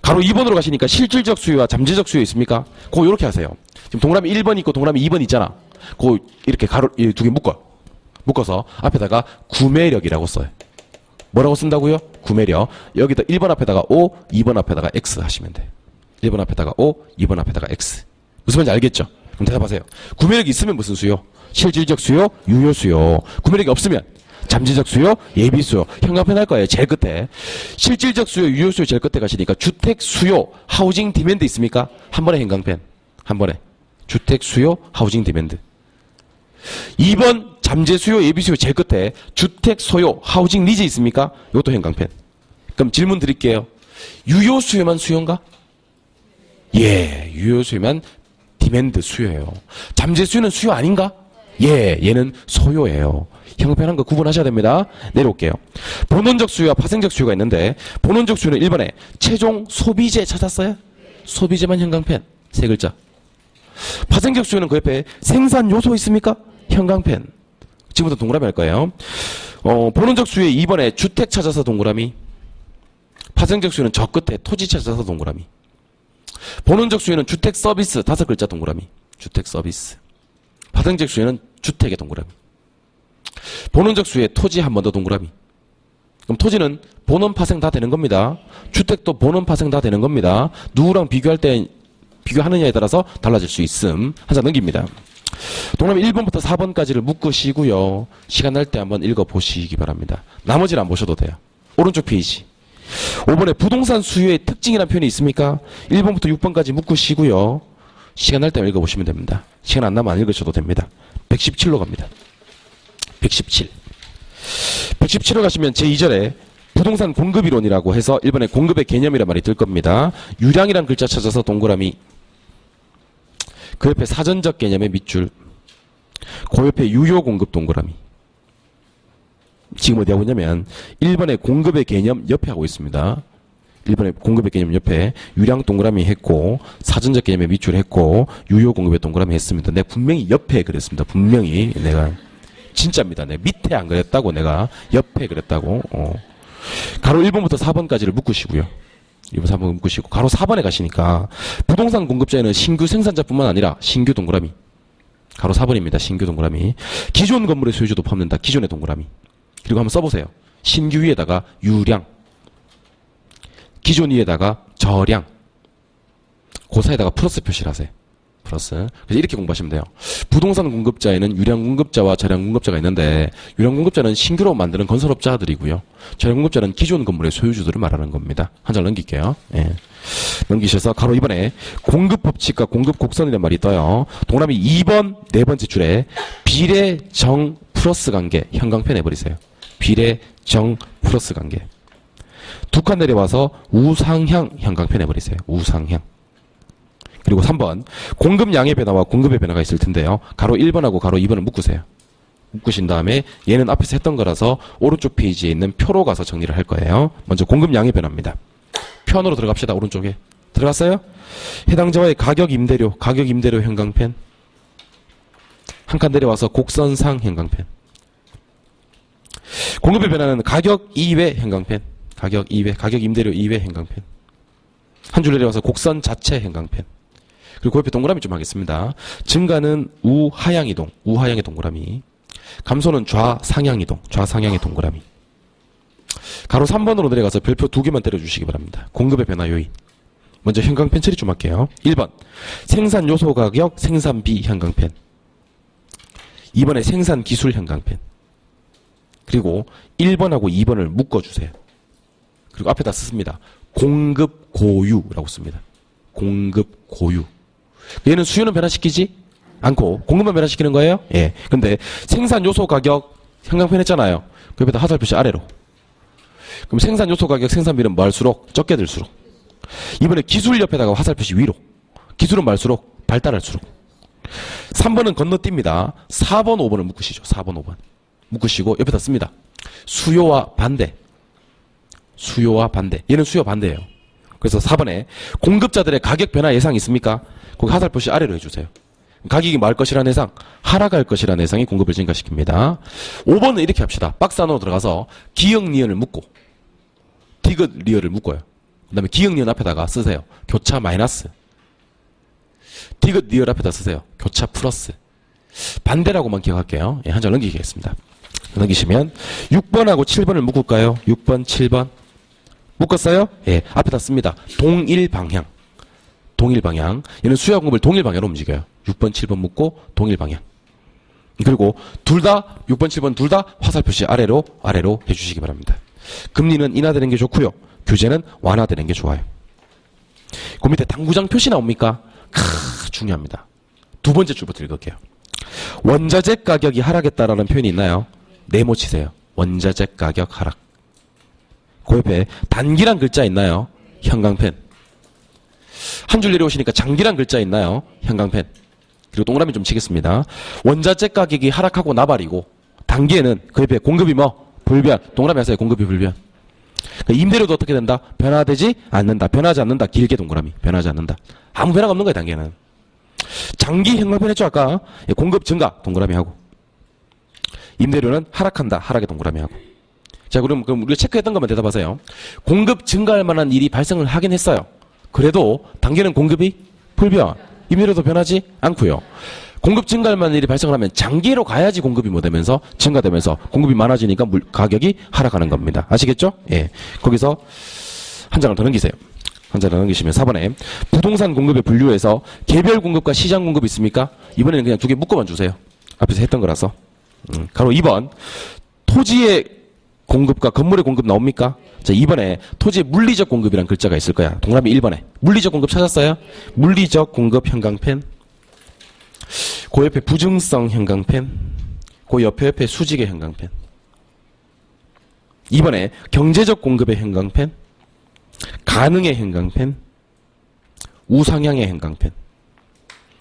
가로 2번으로 가시니까 실질적 수요와 잠재적 수요 있습니까? 그거 이렇게 하세요. 지금 동그라미 1번 있고 동그라미 2번 있잖아. 그거 이렇게 가로 2개 묶어서 앞에다가 구매력이라고 써요. 뭐라고 쓴다고요? 구매력. 여기다 1번 앞에다가 O, 2번 앞에다가 X 하시면 돼. 1번 앞에다가 O, 2번 앞에다가 X. 무슨 말인지 알겠죠? 그럼 대답하세요. 구매력이 있으면 무슨 수요? 실질적 수요, 유효 수요. 구매력이 없으면 잠재적 수요, 예비 수요. 형광펜 할 거예요. 제일 끝에. 실질적 수요, 유효 수요 제일 끝에 가시니까 주택 수요, 하우징 디맨드 있습니까? 한 번에 형광펜. 한 번에. 주택 수요, 하우징 디맨드. 2번 잠재 수요, 예비 수요 제일 끝에 주택 소요, 하우징 니즈 있습니까? 이것도 형광펜. 그럼 질문 드릴게요. 유효 수요만 수요인가? 예, 유효 수요만 디맨드 수요예요. 잠재 수요는 수요 아닌가? 예, 얘는 소요예요. 형평한 거 구분하셔야 됩니다. 내려올게요. 본원적 수요와 파생적 수요가 있는데, 본원적 수요는 1번에 최종 소비재 찾았어요? 소비재만 형광펜. 3글자. 파생적 수요는 그 옆에 생산 요소 있습니까? 형광펜. 지금부터 동그라미 할 거예요. 본원적 수요에 2번에 주택 찾아서 동그라미. 파생적 수요는 저 끝에 토지 찾아서 동그라미. 본원적 수요는 주택 서비스 5글자 동그라미. 주택 서비스. 파생적 수요는 주택의 동그라미. 본원적 수의 토지 한 번 더 동그라미. 그럼 토지는 본원 파생 다 되는 겁니다. 주택도 본원 파생 다 되는 겁니다. 누구랑 비교할 때 비교하느냐에 따라서 달라질 수 있음. 한 장 넘깁니다. 동그라미 1번부터 4번까지를 묶으시고요. 시간 날 때 한번 읽어보시기 바랍니다. 나머지는 안 보셔도 돼요. 오른쪽 페이지. 5번에 부동산 수요의 특징이라는 표현이 있습니까? 1번부터 6번까지 묶으시고요. 시간 날 때 읽어보시면 됩니다. 시간 안 나면 안 읽으셔도 됩니다. 117로 갑니다. 117. 117로 가시면 제2절에 부동산 공급이론이라고 해서 1번에 공급의 개념이란 말이 뜰 겁니다. 유량이란 글자 찾아서 동그라미. 그 옆에 사전적 개념의 밑줄. 그 옆에 유효 공급 동그라미. 지금 어디 하고 있냐면 1번에 공급의 개념 옆에 하고 있습니다. 1번에 공급의 개념 옆에 유량 동그라미 했고 사전적 개념의 밑줄 했고 유효 공급의 동그라미 했습니다. 내가 분명히 옆에 그랬습니다. 분명히 내가 진짜입니다. 내가 밑에 안 그랬다고 내가 옆에 그랬다고. 가로 1번부터 4번까지를 묶으시고요. 1번 4번 묶으시고 가로 4번에 가시니까 부동산 공급자에는 신규 생산자뿐만 아니라 신규 동그라미. 가로 4번입니다. 신규 동그라미. 기존 건물의 소유주도 포함된다. 기존의 동그라미. 그리고 한번 써보세요. 신규 위에다가 유량, 기존 위에다가 저량, 그 사이에다가 플러스 표시를 하세요. 플러스. 그래서 이렇게 공부하시면 돼요. 부동산 공급자에는 유량 공급자와 저량 공급자가 있는데 유량 공급자는 신규로 만드는 건설업자들이고요. 저량 공급자는 기존 건물의 소유주들을 말하는 겁니다. 한 장 넘길게요. 예. 넘기셔서 가로 2번에 공급 법칙과 공급 곡선이라는 말이 떠요. 동그라미 2번 네 번째 줄에 비례 정 플러스 관계 형광펜 해버리세요. 비례 정 플러스 관계. 두 칸 내려와서 우상향 형광펜 해버리세요. 우상향. 그리고 3번 공급량의 변화와 공급의 변화가 있을 텐데요. 가로 1번하고 가로 2번을 묶으세요. 묶으신 다음에 얘는 앞에서 했던 거라서 오른쪽 페이지에 있는 표로 가서 정리를 할 거예요. 먼저 공급량의 변화입니다. 편으로 들어갑시다. 오른쪽에. 들어갔어요? 해당 자와의 가격 임대료 형광펜. 한 칸 내려와서 곡선상 형광펜. 공급의 변화는 가격 2회 형광펜. 가격 임대료 2회 형광펜. 한 줄 내려와서 곡선 자체 형광펜. 그리고 그 옆에 동그라미 좀 하겠습니다. 증가는 우하향 이동, 우하향의 동그라미. 감소는 좌상향 이동, 좌상향의 동그라미. 가로 3번으로 내려가서 별표 2개만 때려주시기 바랍니다. 공급의 변화 요인. 먼저 형광펜 처리 좀 할게요. 1번 생산 요소 가격 생산비 형광펜. 2번에 생산 기술 형광펜. 그리고 1번하고 2번을 묶어주세요. 그리고 앞에다 쓰습니다. 공급 고유라고 씁니다. 공급 고유. 얘는 수요는 변화시키지 않고 공급만 변화시키는 거예요? 예. 근데 생산 요소 가격 형광펜 했잖아요. 그 옆에다 화살표시 아래로. 그럼 생산 요소 가격 생산비는 많을수록 적게 들수록. 이번에 기술 옆에다가 화살표시 위로. 기술은 많을수록 발달할수록. 3번은 건너뜁니다. 4번, 5번을 묶으시죠. 4번, 5번. 묶으시고 옆에다 씁니다. 수요와 반대. 수요와 반대. 얘는 수요 반대예요. 그래서 4번에 공급자들의 가격 변화 예상이 있습니까? 거기 화살표시 아래로 해주세요. 가격이 말 것이라는 예상, 하락할 것이라는 예상이 공급을 증가시킵니다. 5번은 이렇게 합시다. 박스 안으로 들어가서 기역 니은을 묶고 디귿 리얼을 묶어요. 그 다음에 기역 니은 앞에다가 쓰세요. 교차 마이너스. 디귿 리얼 앞에다 쓰세요. 교차 플러스. 반대라고만 기억할게요. 예, 한 장 넘기겠습니다. 넘기시면 6번하고 7번을 묶을까요? 6번, 7번. 묶었어요? 예, 앞에다 씁니다. 동일 방향. 동일 방향. 얘는 수요 공급을 동일 방향으로 움직여요. 6번, 7번 묶고 동일 방향. 그리고 둘 다 6번, 7번 둘 다 화살표시 아래로 해주시기 바랍니다. 금리는 인하되는 게 좋고요. 규제는 완화되는 게 좋아요. 그 밑에 당구장 표시 나옵니까? 중요합니다. 두 번째 줄부터 읽을게요. 원자재 가격이 하락했다라는 표현이 있나요? 네모 치세요. 원자재 가격 하락. 그 옆에 단기란 글자 있나요? 형광펜. 한 줄 내려오시니까 장기란 글자 있나요? 형광펜. 그리고 동그라미 좀 치겠습니다. 원자재 가격이 하락하고 나발이고 단기에는 그 옆에 공급이 뭐? 불변. 동그라미 하세요. 공급이 불변. 임대료도 어떻게 된다? 변화되지 않는다. 변하지 않는다. 길게 동그라미. 변하지 않는다. 아무 변화가 없는 거예요. 단기에는. 장기 형광펜 했죠 아까? 공급 증가. 동그라미 하고. 임대료는 하락한다. 하락의 동그라미 하고. 자, 그럼 우리가 체크했던 것만 대답하세요. 공급 증가할 만한 일이 발생을 하긴 했어요. 그래도 단기는 공급이 불변. 임대료도 변하지 않고요. 공급 증가할 만한 일이 발생을 하면 장기로 가야지 공급이 뭐 되면서 증가되면서 공급이 많아지니까 가격이 하락하는 겁니다. 아시겠죠? 예. 거기서 한 장을 더 넘기세요. 한 장을 넘기시면 4번에 부동산 공급에 분류해서 개별 공급과 시장 공급이 있습니까? 이번에는 그냥 두 개 묶어만 주세요. 앞에서 했던 거라서. 가로 2번 토지의 공급과 건물의 공급 나옵니까? 자, 2번에 토지의 물리적 공급이란 글자가 있을 거야. 동그라미 1번에 물리적 공급 찾았어요? 물리적 공급 형광펜. 그 옆에 부증성 형광펜. 그 옆에 수직의 형광펜. 2번에 경제적 공급의 형광펜. 가능의 형광펜. 우상향의 형광펜.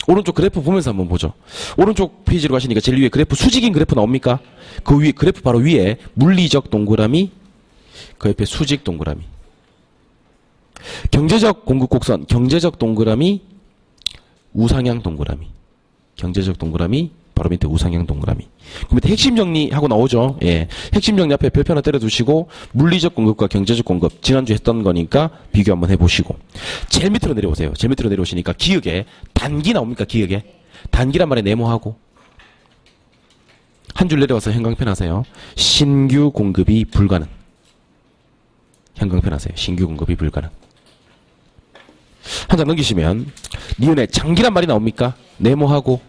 오른쪽 그래프 보면서 한번 보죠. 오른쪽 페이지로 가시니까 제일 위에 그래프, 수직인 그래프 나옵니까? 그 위에, 그래프 바로 위에 물리적 동그라미, 그 옆에 수직 동그라미. 경제적 공급 곡선, 경제적 동그라미, 우상향 동그라미. 경제적 동그라미, 바로 밑에 우상향 동그라미. 그 밑에 핵심 정리하고 나오죠. 예. 핵심 정리 앞에 별표 하나 때려두시고, 물리적 공급과 경제적 공급, 지난주 했던 거니까 비교 한번 해보시고. 제일 밑으로 내려오세요. 제일 밑으로 내려오시니까 기역에 단기 나옵니까? 기역에. 단기란 말에 네모하고. 한 줄 내려와서 형광펜 하세요. 신규 공급이 불가능. 형광펜 하세요. 신규 공급이 불가능. 한 장 넘기시면 니은에 장기란 말이 나옵니까? 네모하고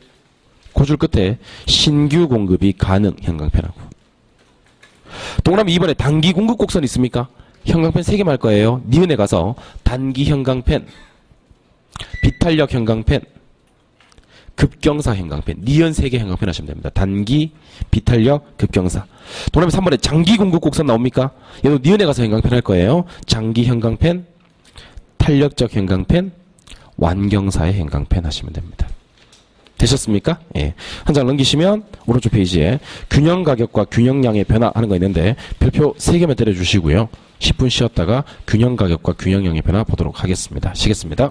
그 줄 끝에 신규 공급이 가능 형광펜하고. 동그라미 2번에 단기 공급 곡선 있습니까? 형광펜 3개 말 거예요. 니은에 가서 단기 형광펜, 비탄력 형광펜, 급경사 형광펜, 니은 3개 형광펜 하시면 됩니다. 단기, 비탄력, 급경사. 동그라미 3번에 장기 공급 곡선 나옵니까? 얘도 니은에 가서 형광펜 할 거예요. 장기 형광펜, 탄력적 형광펜, 완경사의 형광펜 하시면 됩니다. 되셨습니까? 예. 한 장 넘기시면 오른쪽 페이지에 균형 가격과 균형량의 변화 하는 거 있는데 별표 3개만 때려주시고요. 10분 쉬었다가 균형 가격과 균형량의 변화 보도록 하겠습니다. 쉬겠습니다.